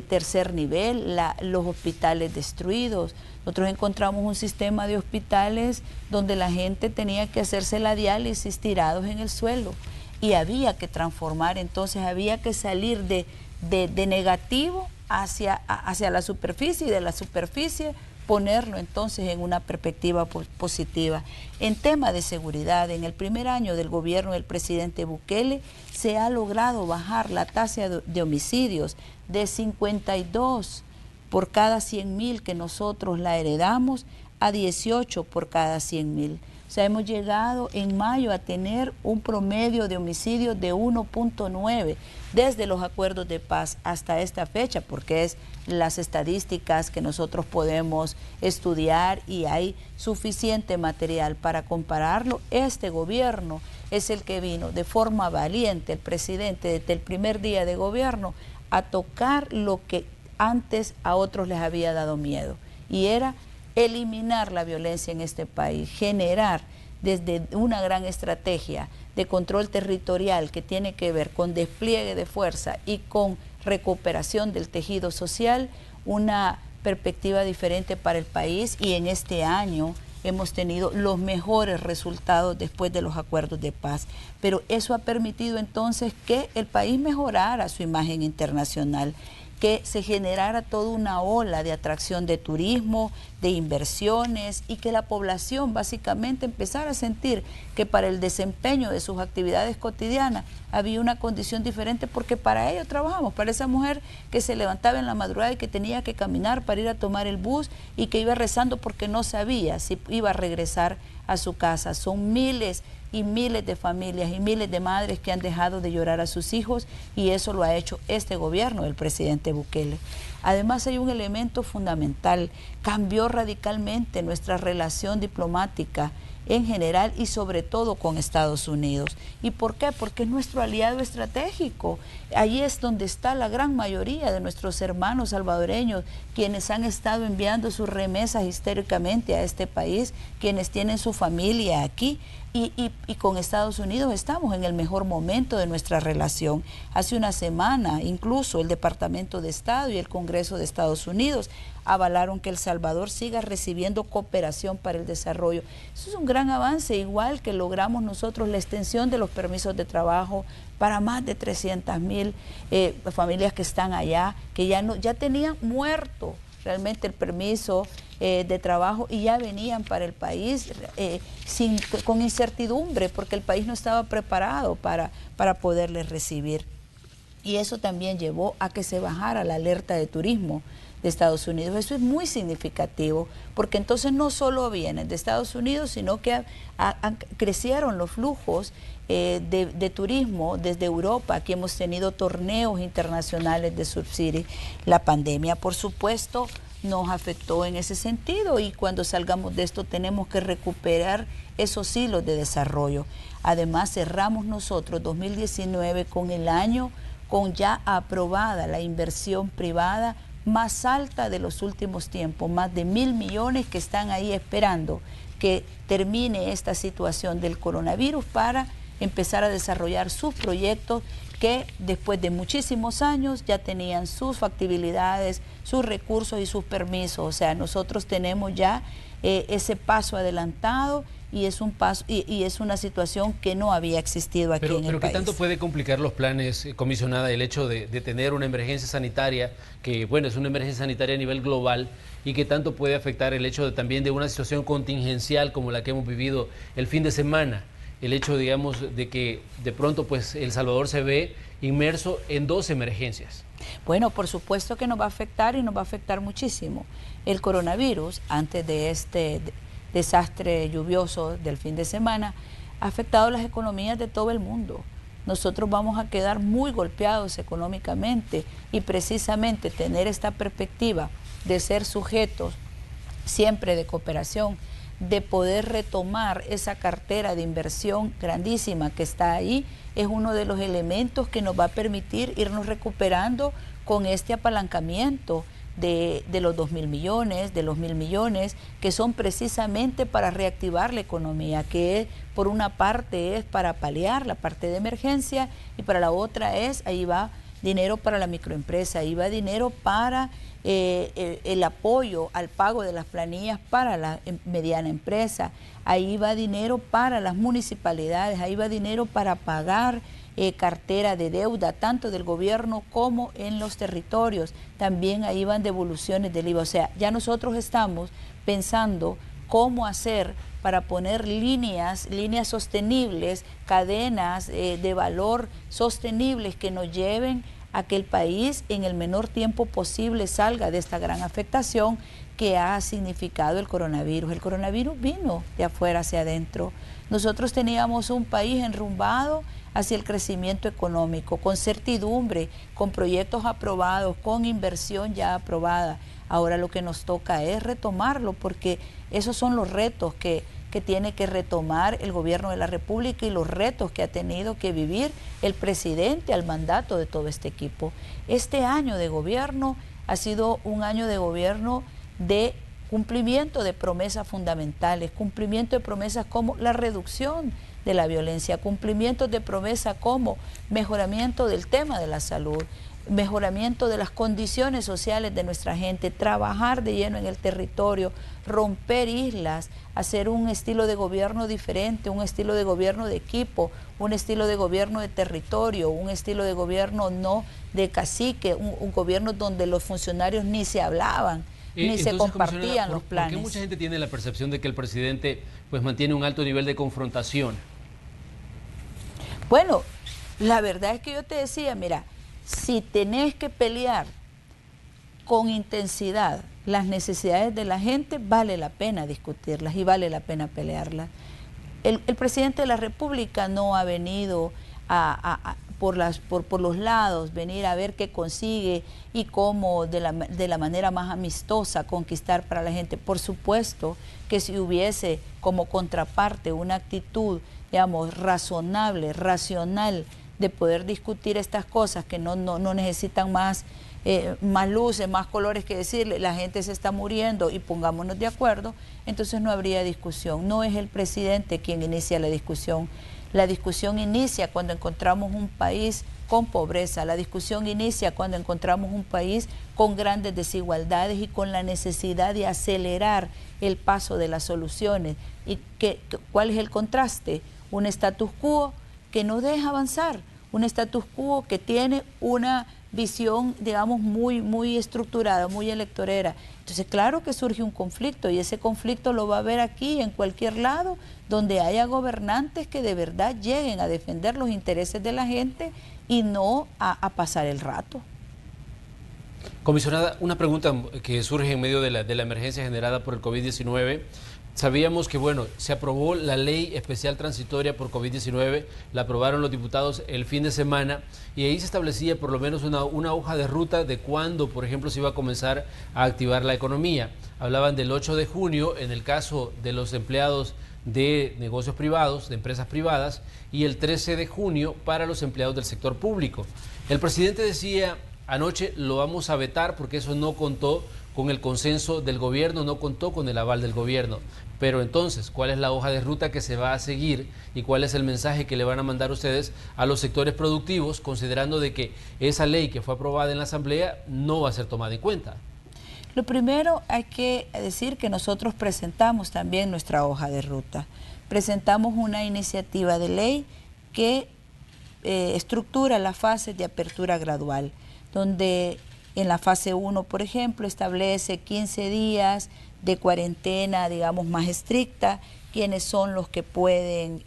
S3: tercer nivel, los hospitales destruidos. Nosotros encontramos un sistema de hospitales donde la gente tenía que hacerse la diálisis tirados en el suelo y había que transformar, entonces había que salir de negativo hacia la superficie y de la superficie ponerlo entonces en una perspectiva positiva. En tema de seguridad, en el primer año del gobierno del presidente Bukele se ha logrado bajar la tasa de homicidios de 52 por cada 100.000 que nosotros la heredamos a 18 por cada 100.000. O sea, hemos llegado en mayo a tener un promedio de homicidios de 1.9 desde los acuerdos de paz hasta esta fecha, porque es las estadísticas que nosotros podemos estudiar y hay suficiente material para compararlo. Este gobierno es el que vino de forma valiente, el presidente, desde el primer día de gobierno, a tocar lo que antes a otros les había dado miedo, y era eliminar la violencia en este país, generar desde una gran estrategia de control territorial que tiene que ver con despliegue de fuerza y con recuperación del tejido social, una perspectiva diferente para el país, y en este año hemos tenido los mejores resultados después de los acuerdos de paz. Pero eso ha permitido entonces que el país mejorara su imagen internacional, que se generara toda una ola de atracción de turismo, de inversiones, y que la población básicamente empezara a sentir que para el desempeño de sus actividades cotidianas había una condición diferente, porque para ello trabajamos, para esa mujer que se levantaba en la madrugada y que tenía que caminar para ir a tomar el bus y que iba rezando porque no sabía si iba a regresar a su casa. Son miles y miles de familias y miles de madres que han dejado de llorar a sus hijos, y eso lo ha hecho este gobierno del presidente Bukele. Además hay un elemento fundamental, cambió radicalmente nuestra relación diplomática en general y sobre todo con Estados Unidos. ¿Y por qué? Porque es nuestro aliado estratégico. Ahí es donde está la gran mayoría de nuestros hermanos salvadoreños, quienes han estado enviando sus remesas históricamente a este país, quienes tienen su familia aquí. Y con Estados Unidos estamos en el mejor momento de nuestra relación. Hace una semana, incluso el Departamento de Estado y el Congreso de Estados Unidos avalaron que El Salvador siga recibiendo cooperación para el desarrollo. Eso es un gran avance, igual que logramos nosotros la extensión de los permisos de trabajo para más de 300,000 familias que están allá, que ya tenían muerto realmente el permiso de trabajo y ya venían para el país con incertidumbre, porque el país no estaba preparado para poderles recibir. Y eso también llevó a que se bajara la alerta de turismo de Estados Unidos. Eso es muy significativo, porque entonces no solo vienen de Estados Unidos, sino que crecieron los flujos de turismo desde Europa. Aquí hemos tenido torneos internacionales de Surfside. La pandemia, por supuesto, nos afectó en ese sentido, y cuando salgamos de esto tenemos que recuperar esos hilos de desarrollo. Además, cerramos nosotros 2019 con el año con ya aprobada la inversión privada más alta de los últimos tiempos, más de 1.000 millones que están ahí esperando que termine esta situación del coronavirus para empezar a desarrollar sus proyectos que después de muchísimos años ya tenían sus factibilidades, sus recursos y sus permisos. O sea, nosotros tenemos ya ese paso adelantado, y es un paso y es una situación que no había existido aquí en el país.
S1: Pero ¿qué tanto puede complicar los planes, comisionada, el hecho de tener una emergencia sanitaria, que bueno, es una emergencia sanitaria a nivel global, y qué tanto puede afectar el hecho también de una situación contingencial como la que hemos vivido el fin de semana? El hecho, digamos, de que de pronto pues El Salvador se ve inmerso en 2 emergencias.
S3: Bueno, por supuesto que nos va a afectar, y nos va a afectar muchísimo. El coronavirus, antes de este desastre lluvioso del fin de semana, ha afectado las economías de todo el mundo. Nosotros vamos a quedar muy golpeados económicamente, y precisamente tener esta perspectiva de ser sujetos siempre de cooperación, de poder retomar esa cartera de inversión grandísima que está ahí, es uno de los elementos que nos va a permitir irnos recuperando con este apalancamiento de los 2.000 millones, de los 1.000 millones, que son precisamente para reactivar la economía, que por una parte es para paliar la parte de emergencia, y para la otra ahí va dinero para la microempresa, ahí va dinero para el apoyo al pago de las planillas para la mediana empresa, ahí va dinero para las municipalidades, ahí va dinero para pagar cartera de deuda, tanto del gobierno como en los territorios. También ahí van devoluciones del IVA. O sea, ya nosotros estamos pensando cómo hacer para poner líneas sostenibles, cadenas de valor sostenibles que nos lleven a que el país en el menor tiempo posible salga de esta gran afectación que ha significado el coronavirus. El coronavirus vino de afuera hacia adentro. Nosotros teníamos un país enrumbado hacia el crecimiento económico, con certidumbre, con proyectos aprobados, con inversión ya aprobada. Ahora lo que nos toca es retomarlo, porque esos son los retos que tiene que retomar el gobierno de la República, y los retos que ha tenido que vivir el presidente al mandato de todo este equipo. Este año de gobierno ha sido un año de gobierno de cumplimiento de promesas fundamentales, cumplimiento de promesas como la reducción de la violencia, cumplimiento de promesas como mejoramiento del tema de la salud, mejoramiento de las condiciones sociales de nuestra gente, trabajar de lleno en el territorio, romper islas, hacer un estilo de gobierno diferente, un estilo de gobierno de equipo, un estilo de gobierno de territorio, un estilo de gobierno no de cacique, un gobierno donde los funcionarios ni se hablaban, ni se compartían los planes.
S1: ¿Por qué mucha gente tiene la percepción de que el presidente pues mantiene un alto nivel de confrontación?
S3: Bueno, la verdad es que yo te decía, mira, si tenés que pelear con intensidad las necesidades de la gente, vale la pena discutirlas y vale la pena pelearlas. El presidente de la República no ha venido por los lados, venir a ver qué consigue y cómo de la manera más amistosa conquistar para la gente. Por supuesto que si hubiese como contraparte una actitud, digamos, razonable, racional, de poder discutir estas cosas que no necesitan más luces, más colores que decirle, la gente se está muriendo y pongámonos de acuerdo, entonces no habría discusión. No es el presidente quien inicia la discusión. La discusión inicia cuando encontramos un país con pobreza, la discusión inicia cuando encontramos un país con grandes desigualdades y con la necesidad de acelerar el paso de las soluciones. ¿Y cuál es el contraste? Un status quo que no deja avanzar, un status quo que tiene una visión, digamos, muy estructurada, muy electorera. Entonces, claro que surge un conflicto y ese conflicto lo va a haber aquí, en cualquier lado, donde haya gobernantes que de verdad lleguen a defender los intereses de la gente y no a pasar el rato.
S1: Comisionada, una pregunta que surge en medio de la emergencia generada por el COVID-19. Sabíamos que, bueno, se aprobó la ley especial transitoria por COVID-19, la aprobaron los diputados el fin de semana y ahí se establecía por lo menos una hoja de ruta de cuándo, por ejemplo, se iba a comenzar a activar la economía. Hablaban del 8 de junio en el caso de los empleados de negocios privados, de empresas privadas, y el 13 de junio para los empleados del sector público. El presidente decía anoche, lo vamos a vetar porque eso no contó con el consenso del gobierno, no contó con el aval del gobierno. Pero entonces, ¿cuál es la hoja de ruta que se va a seguir y cuál es el mensaje que le van a mandar ustedes a los sectores productivos, considerando de que esa ley que fue aprobada en la Asamblea no va a ser tomada en cuenta?
S3: Lo primero, hay que decir que nosotros presentamos también nuestra hoja de ruta. Presentamos una iniciativa de ley que estructura la fase de apertura gradual, donde en la fase 1, por ejemplo, establece 15 días de cuarentena, digamos, más estricta, quiénes son los que pueden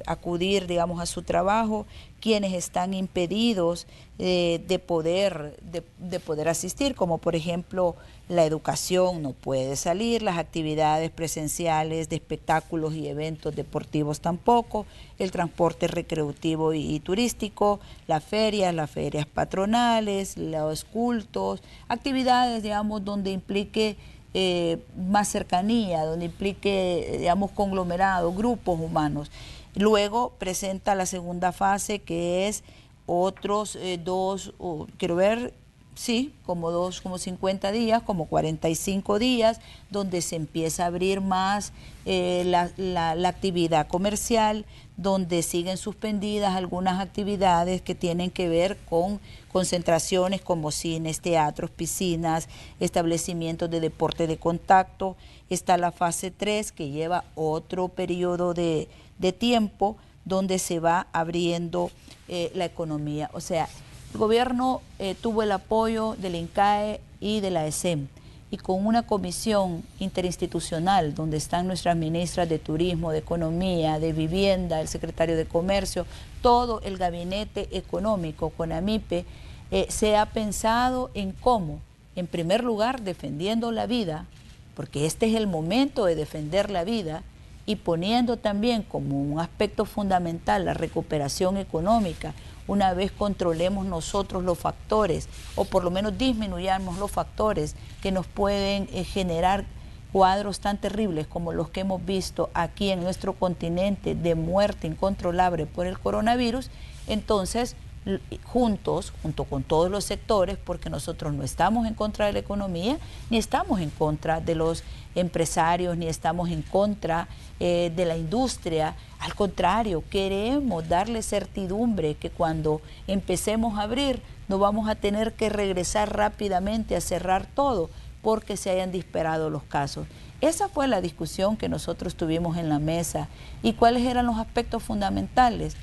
S3: acudir, digamos, a su trabajo, quienes están impedidos de poder asistir, como por ejemplo la educación no puede salir, las actividades presenciales de espectáculos y eventos deportivos tampoco, el transporte recreativo y turístico, las ferias patronales, los cultos, actividades, digamos, donde implique más cercanía, donde implique, digamos, conglomerado, grupos humanos. Luego presenta la segunda fase, que es otros como 50 días, como 45 días, donde se empieza a abrir más la actividad comercial, donde siguen suspendidas algunas actividades que tienen que ver con concentraciones como cines, teatros, piscinas, establecimientos de deporte de contacto. Está la fase 3, que lleva otro periodo de tiempo, donde se va abriendo la economía. O sea, el gobierno tuvo el apoyo del INCAE y de la ESEM, y con una comisión interinstitucional donde están nuestras ministras de Turismo, de Economía, de Vivienda, el secretario de Comercio, todo el gabinete económico con AMIPE, se ha pensado en cómo, en primer lugar, defendiendo la vida, porque este es el momento de defender la vida, y poniendo también como un aspecto fundamental la recuperación económica. Una vez controlemos nosotros los factores, o por lo menos disminuyamos los factores que nos pueden generar cuadros tan terribles como los que hemos visto aquí en nuestro continente de muerte incontrolable por el coronavirus, entonces junto con todos los sectores, porque nosotros no estamos en contra de la economía, ni estamos en contra de los empresarios, ni estamos en contra de la industria. Al contrario, queremos darle certidumbre que cuando empecemos a abrir no vamos a tener que regresar rápidamente a cerrar todo porque se hayan disparado los casos. Esa fue la discusión que nosotros tuvimos en la mesa. ¿Y cuáles eran los aspectos fundamentales?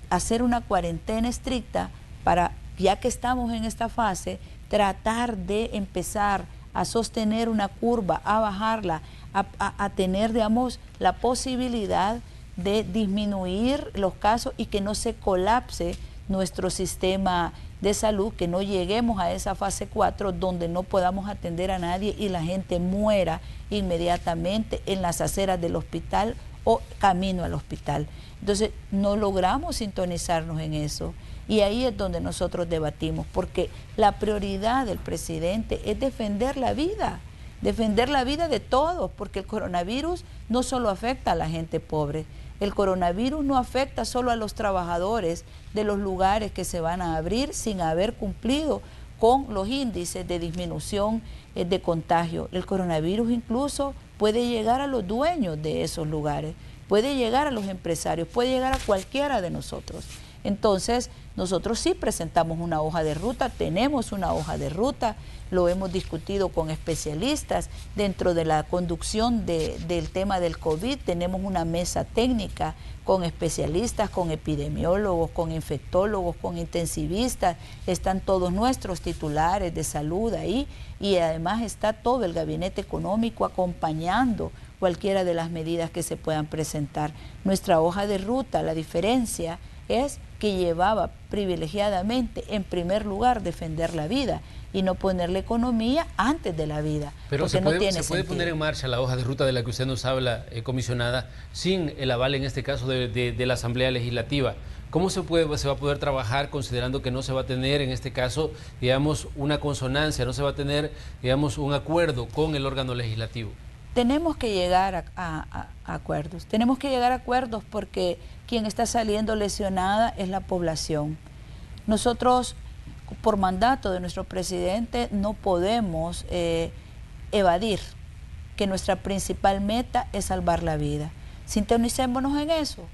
S3: Hacer una cuarentena estricta para, ya que estamos en esta fase, tratar de empezar a sostener una curva, a bajarla, a tener, digamos, la posibilidad de disminuir los casos y que no se colapse nuestro sistema de salud, que no lleguemos a esa fase 4 donde no podamos atender a nadie y la gente muera inmediatamente en las aceras del hospital o camino al hospital. Entonces no logramos sintonizarnos en eso. Y ahí es donde nosotros debatimos, porque la prioridad del presidente es defender la vida de todos, porque el coronavirus no solo afecta a la gente pobre, el coronavirus no afecta solo a los trabajadores de los lugares que se van a abrir sin haber cumplido con los índices de disminución de contagio. El coronavirus incluso puede llegar a los dueños de esos lugares, puede llegar a los empresarios, puede llegar a cualquiera de nosotros. Entonces, nosotros sí presentamos una hoja de ruta, tenemos una hoja de ruta, lo hemos discutido con especialistas. Dentro de la conducción del tema del COVID tenemos una mesa técnica con especialistas, con epidemiólogos, con infectólogos, con intensivistas, están todos nuestros titulares de salud ahí y además está todo el gabinete económico acompañando cualquiera de las medidas que se puedan presentar. Nuestra hoja de ruta, la diferencia es que llevaba privilegiadamente en primer lugar defender la vida y no poner la economía antes de la vida.
S1: Pero se puede poner en marcha la hoja de ruta de la que usted nos habla, comisionada, sin el aval en este caso de la Asamblea Legislativa. ¿Cómo se va a poder trabajar considerando que no se va a tener en este caso, digamos, una consonancia, no se va a tener, digamos, un acuerdo con el órgano legislativo?
S3: Tenemos que llegar a acuerdos, tenemos que llegar a acuerdos porque quien está saliendo lesionada es la población. Nosotros, por mandato de nuestro presidente, no podemos evadir que nuestra principal meta es salvar la vida. Sintonicémonos en eso,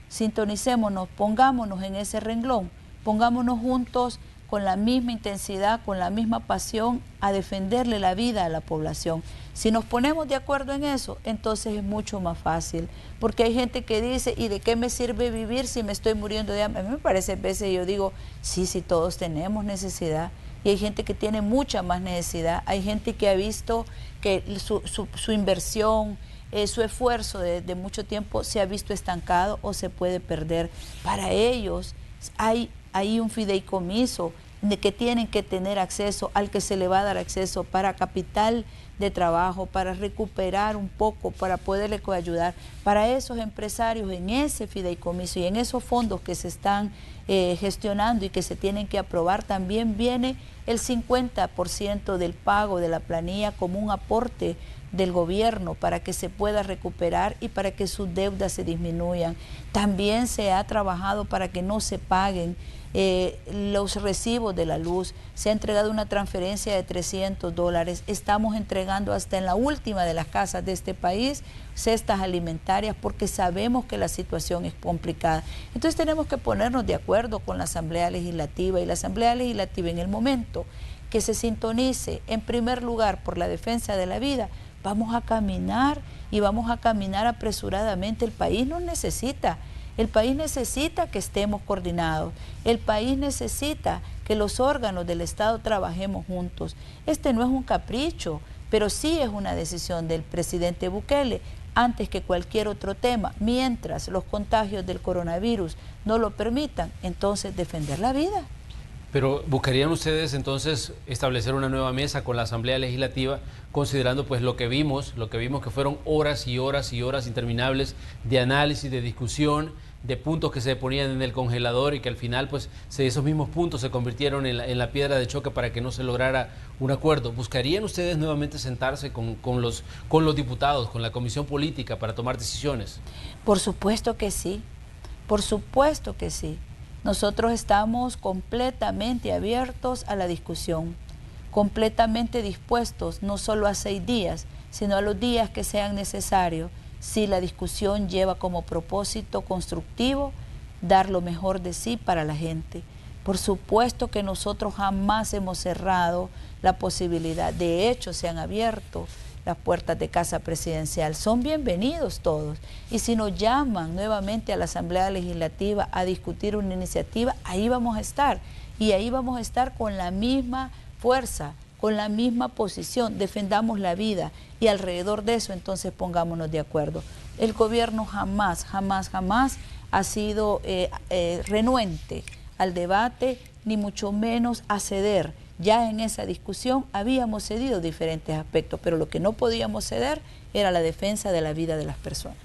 S3: sintonicémonos, pongámonos en ese renglón, pongámonos juntos con la misma intensidad, con la misma pasión a defenderle la vida a la población. Si nos ponemos de acuerdo en eso, entonces es mucho más fácil, porque hay gente que dice, ¿y de qué me sirve vivir si me estoy muriendo de hambre? A mí me parece a veces, yo digo, sí, todos tenemos necesidad, y hay gente que tiene mucha más necesidad, hay gente que ha visto que su inversión, su esfuerzo de mucho tiempo se ha visto estancado o se puede perder. Para ellos hay un fideicomiso de que tienen que tener acceso, al que se le va a dar acceso para capital de trabajo, para recuperar un poco, para poderle coayudar. Para esos empresarios en ese fideicomiso y en esos fondos que se están gestionando y que se tienen que aprobar, también viene el 50% del pago de la planilla como un aporte del gobierno para que se pueda recuperar y para que sus deudas se disminuyan. También se ha trabajado para que no se paguen los recibos de la luz. Se ha entregado una transferencia de $300. Estamos entregando hasta en la última de las casas de este país cestas alimentarias porque sabemos que la situación es complicada. Entonces tenemos que ponernos de acuerdo con la Asamblea Legislativa, y la Asamblea Legislativa, en el momento que se sintonice en primer lugar por la defensa de la vida, vamos a caminar y vamos a caminar apresuradamente. El país nos necesita. El país necesita que estemos coordinados, el país necesita que los órganos del Estado trabajemos juntos. Este no es un capricho, pero sí es una decisión del presidente Bukele, antes que cualquier otro tema. Mientras los contagios del coronavirus no lo permitan, entonces defender la vida.
S1: Pero ¿buscarían ustedes entonces establecer una nueva mesa con la Asamblea Legislativa, considerando pues lo que vimos que fueron horas y horas y horas interminables de análisis, de discusión, de puntos que se ponían en el congelador y que al final pues esos mismos puntos se convirtieron en la piedra de choque para que no se lograra un acuerdo? ¿Buscarían ustedes nuevamente sentarse con los diputados, con la Comisión Política para tomar decisiones?
S3: Por supuesto que sí, por supuesto que sí. Nosotros estamos completamente abiertos a la discusión, completamente dispuestos no solo a 6 días, sino a los días que sean necesarios, si la discusión lleva como propósito constructivo dar lo mejor de sí para la gente. Por supuesto que nosotros jamás hemos cerrado la posibilidad, de hecho se han abierto las puertas de Casa Presidencial, son bienvenidos todos. Y si nos llaman nuevamente a la Asamblea Legislativa a discutir una iniciativa, ahí vamos a estar. Y ahí vamos a estar con la misma fuerza, con la misma posición, defendamos la vida y alrededor de eso entonces pongámonos de acuerdo. El gobierno jamás ha sido renuente al debate, ni mucho menos a ceder. Ya en esa discusión habíamos cedido diferentes aspectos, pero lo que no podíamos ceder era la defensa de la vida de las personas.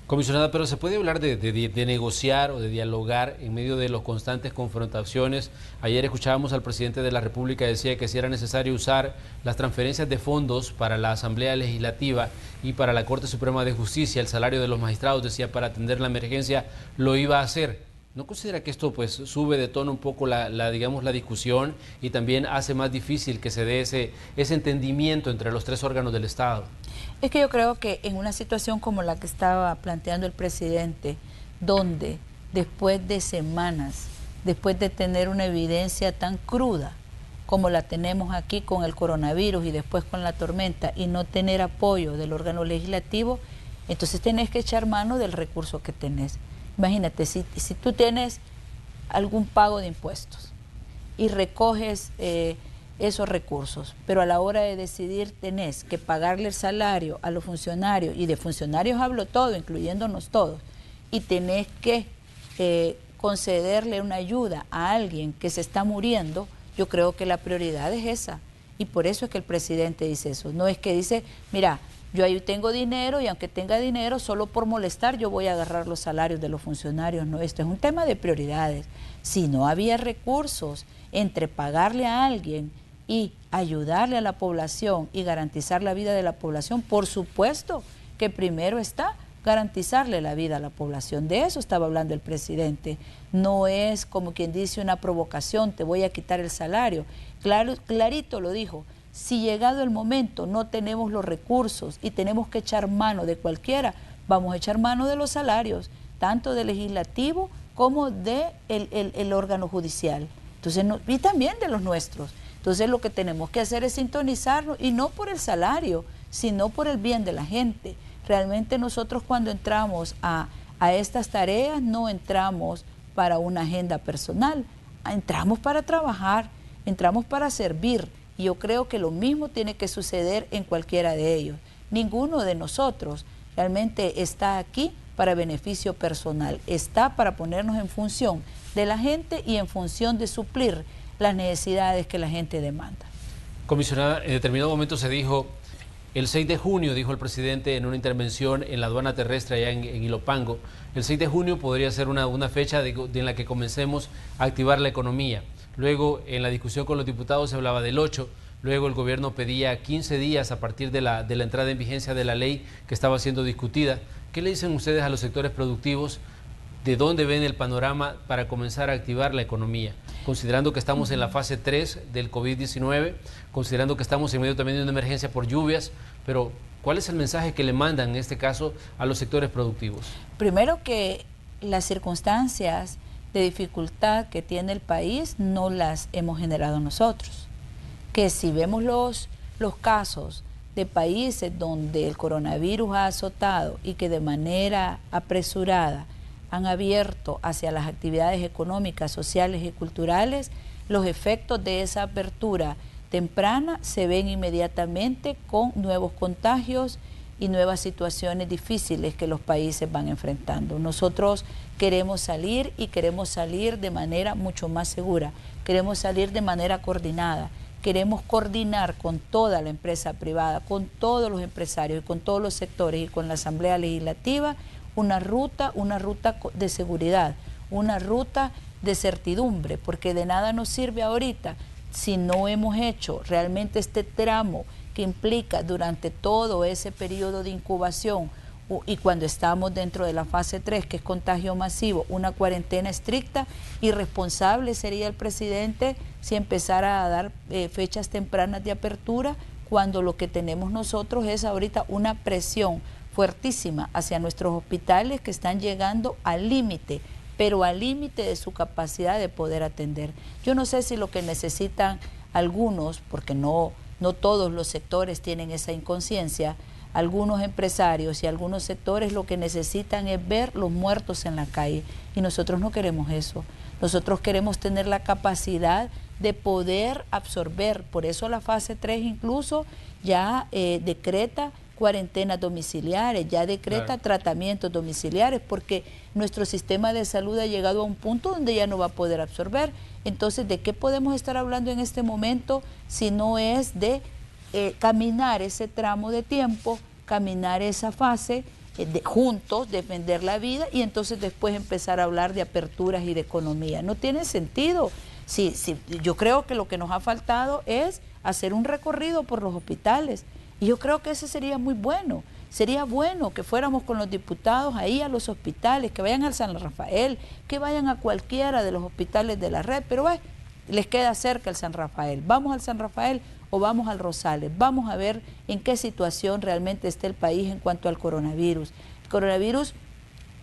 S1: Comisionada, pero ¿se puede hablar de negociar o de dialogar en medio de las constantes confrontaciones? Ayer escuchábamos al presidente de la República decía que si era necesario usar las transferencias de fondos para la Asamblea Legislativa y para la Corte Suprema de Justicia, el salario de los magistrados, decía, para atender la emergencia, lo iba a hacer. ¿No considera que esto pues sube de tono un poco digamos, la discusión y también hace más difícil que se dé ese entendimiento entre los tres órganos del Estado?
S3: Es que yo creo que en una situación como la que estaba planteando el presidente, donde después de semanas, después de tener una evidencia tan cruda como la tenemos aquí con el coronavirus y después con la tormenta, y no tener apoyo del órgano legislativo, entonces tenés que echar mano del recurso que tenés. Imagínate, si tú tienes algún pago de impuestos y recoges esos recursos, pero a la hora de decidir tenés que pagarle el salario a los funcionarios, y de funcionarios hablo todo, incluyéndonos todos, y tenés que concederle una ayuda a alguien que se está muriendo, yo creo que la prioridad es esa. Y por eso es que el presidente dice eso. No es que dice, mira, yo ahí tengo dinero y aunque tenga dinero, solo por molestar yo voy a agarrar los salarios de los funcionarios. No, esto es un tema de prioridades. Si no había recursos entre pagarle a alguien y ayudarle a la población y garantizar la vida de la población, por supuesto que primero está garantizarle la vida a la población. De eso estaba hablando el presidente. No es como quien dice una provocación, te voy a quitar el salario. Claro, clarito lo dijo. Si llegado el momento no tenemos los recursos y tenemos que echar mano de cualquiera, vamos a echar mano de los salarios, tanto del legislativo como del órgano judicial. Entonces, y también de los nuestros. Entonces lo que tenemos que hacer es sintonizarnos, y no por el salario, sino por el bien de la gente. Realmente nosotros cuando entramos a estas tareas no entramos para una agenda personal, entramos para trabajar, entramos para servir. Y yo creo que lo mismo tiene que suceder en cualquiera de ellos. Ninguno de nosotros realmente está aquí para beneficio personal, está para ponernos en función de la gente y en función de suplir las necesidades que la gente demanda.
S1: Comisionada, en determinado momento se dijo, el 6 de junio, dijo el presidente en una intervención en la aduana terrestre allá en Ilopango, el 6 de junio podría ser una fecha en la que comencemos a activar la economía. Luego, en la discusión con los diputados se hablaba del 8, luego el gobierno pedía 15 días a partir de la entrada en vigencia de la ley que estaba siendo discutida. ¿Qué le dicen ustedes a los sectores productivos? ¿De dónde ven el panorama para comenzar a activar la economía? Considerando que estamos en la fase 3 del COVID-19, considerando que estamos en medio también de una emergencia por lluvias, pero ¿cuál es el mensaje que le mandan en este caso a los sectores productivos?
S3: Primero, que las circunstancias de dificultad que tiene el país no las hemos generado nosotros. Que si vemos los casos de países donde el coronavirus ha azotado y que de manera apresurada han abierto hacia las actividades económicas, sociales y culturales, los efectos de esa apertura temprana se ven inmediatamente con nuevos contagios y nuevas situaciones difíciles que los países van enfrentando. Nosotros queremos salir, y queremos salir de manera mucho más segura, queremos salir de manera coordinada, queremos coordinar con toda la empresa privada, con todos los empresarios y con todos los sectores y con la Asamblea Legislativa, una ruta de seguridad, una ruta de certidumbre, porque de nada nos sirve ahorita si no hemos hecho realmente este tramo que implica durante todo ese periodo de incubación y cuando estamos dentro de la fase 3, que es contagio masivo, una cuarentena estricta. Irresponsable sería el presidente si empezara a dar fechas tempranas de apertura, cuando lo que tenemos nosotros es ahorita una presión fuertísima hacia nuestros hospitales que están llegando al límite, pero al límite de su capacidad de poder atender. Yo no sé si lo que necesitan algunos, porque no todos los sectores tienen esa inconsciencia, algunos empresarios y algunos sectores lo que necesitan es ver los muertos en la calle, y nosotros no queremos eso. Nosotros queremos tener la capacidad de poder absorber. Por eso la fase 3 incluso ya decreta cuarentenas domiciliares, ya decreta tratamientos domiciliares, porque nuestro sistema de salud ha llegado a un punto donde ya no va a poder absorber. Entonces, ¿de qué podemos estar hablando en este momento si no es de caminar ese tramo de tiempo, caminar esa fase juntos defender la vida y entonces después empezar a hablar de aperturas y de economía. No tiene sentido. Sí, yo creo que lo que nos ha faltado es hacer un recorrido por los hospitales y yo creo que ese sería muy bueno. Sería bueno que fuéramos con los diputados ahí a los hospitales, que vayan al San Rafael, que vayan a cualquiera de los hospitales de la red, pero les queda cerca el San Rafael. Vamos al San Rafael o vamos al Rosales, vamos a ver en qué situación realmente está el país en cuanto al coronavirus. El coronavirus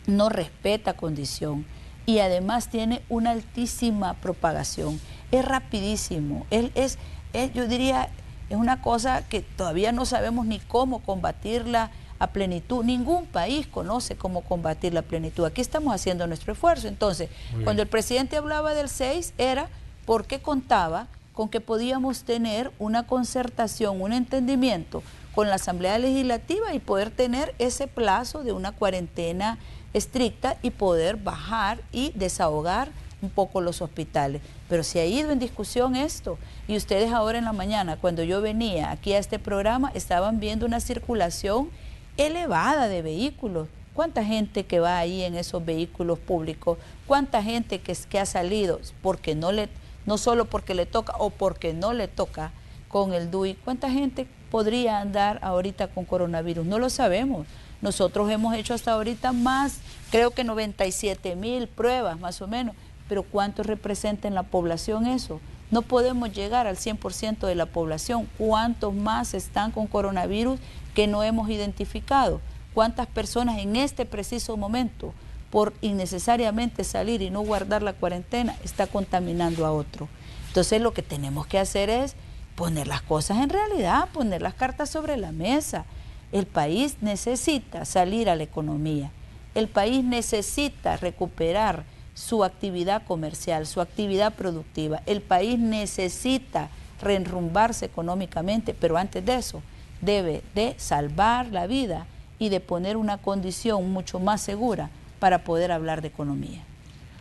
S3: no respeta condición y además tiene una altísima propagación. Es rapidísimo, yo diría, es una cosa que todavía no sabemos ni cómo combatirla a plenitud. Ningún país conoce cómo combatirla a plenitud. Aquí estamos haciendo nuestro esfuerzo. Entonces, cuando el presidente hablaba del 6 era porque contaba con que podíamos tener una concertación, un entendimiento con la Asamblea Legislativa y poder tener ese plazo de una cuarentena estricta y poder bajar y desahogar un poco los hospitales. Pero se ha ido en discusión esto y ustedes ahora en la mañana, cuando yo venía aquí a este programa, estaban viendo una circulación elevada de vehículos. ¿Cuánta gente que va ahí en esos vehículos públicos? ¿Cuánta gente que ha salido porque no solo porque le toca o porque no le toca con el DUI? ¿Cuánta gente podría andar ahorita con coronavirus? No lo sabemos. Nosotros hemos hecho hasta ahorita más, creo que 97,000 pruebas más o menos, pero ¿cuánto representa en la población eso? No podemos llegar al 100% de la población. ¿Cuántos más están con coronavirus que no hemos identificado? ¿Cuántas personas en este preciso momento, por innecesariamente salir y no guardar la cuarentena, está contaminando a otro? Entonces lo que tenemos que hacer es poner las cosas en realidad, poner las cartas sobre la mesa. El país necesita salir a la economía. El país necesita recuperar su actividad comercial, su actividad productiva. El país necesita reenrumbarse económicamente, pero antes de eso debe de salvar la vida y de poner una condición mucho más segura para poder hablar de economía.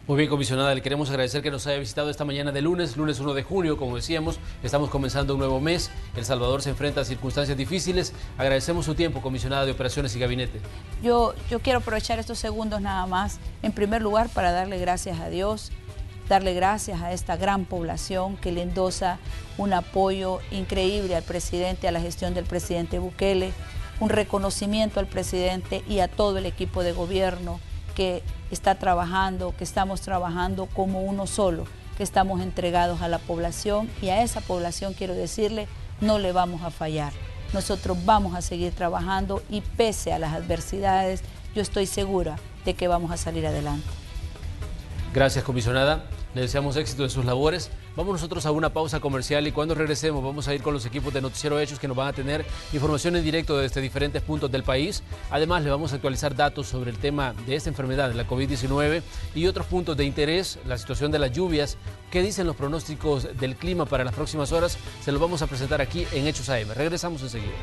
S1: Muy bien, comisionada, le queremos agradecer que nos haya visitado esta mañana de lunes 1 de junio, como decíamos, estamos comenzando un nuevo mes, El Salvador se enfrenta a circunstancias difíciles, agradecemos su tiempo, comisionada de Operaciones y Gabinete.
S3: Yo quiero aprovechar estos segundos nada más, en primer lugar, para darle gracias a Dios, darle gracias a esta gran población que le endosa un apoyo increíble al presidente, a la gestión del presidente Bukele, un reconocimiento al presidente y a todo el equipo de gobierno que está trabajando, que estamos trabajando como uno solo, que estamos entregados a la población y a esa población quiero decirle, no le vamos a fallar. Nosotros vamos a seguir trabajando y pese a las adversidades, yo estoy segura de que vamos a salir adelante.
S1: Gracias, comisionada. Le deseamos éxito en sus labores. Vamos nosotros a una pausa comercial y cuando regresemos vamos a ir con los equipos de Noticiero Hechos que nos van a tener información en directo desde diferentes puntos del país. Además, le vamos a actualizar datos sobre el tema de esta enfermedad, de la COVID-19 y otros puntos de interés, la situación de las lluvias, qué dicen los pronósticos del clima para las próximas horas. Se los vamos a presentar aquí en Hechos AM. Regresamos enseguida.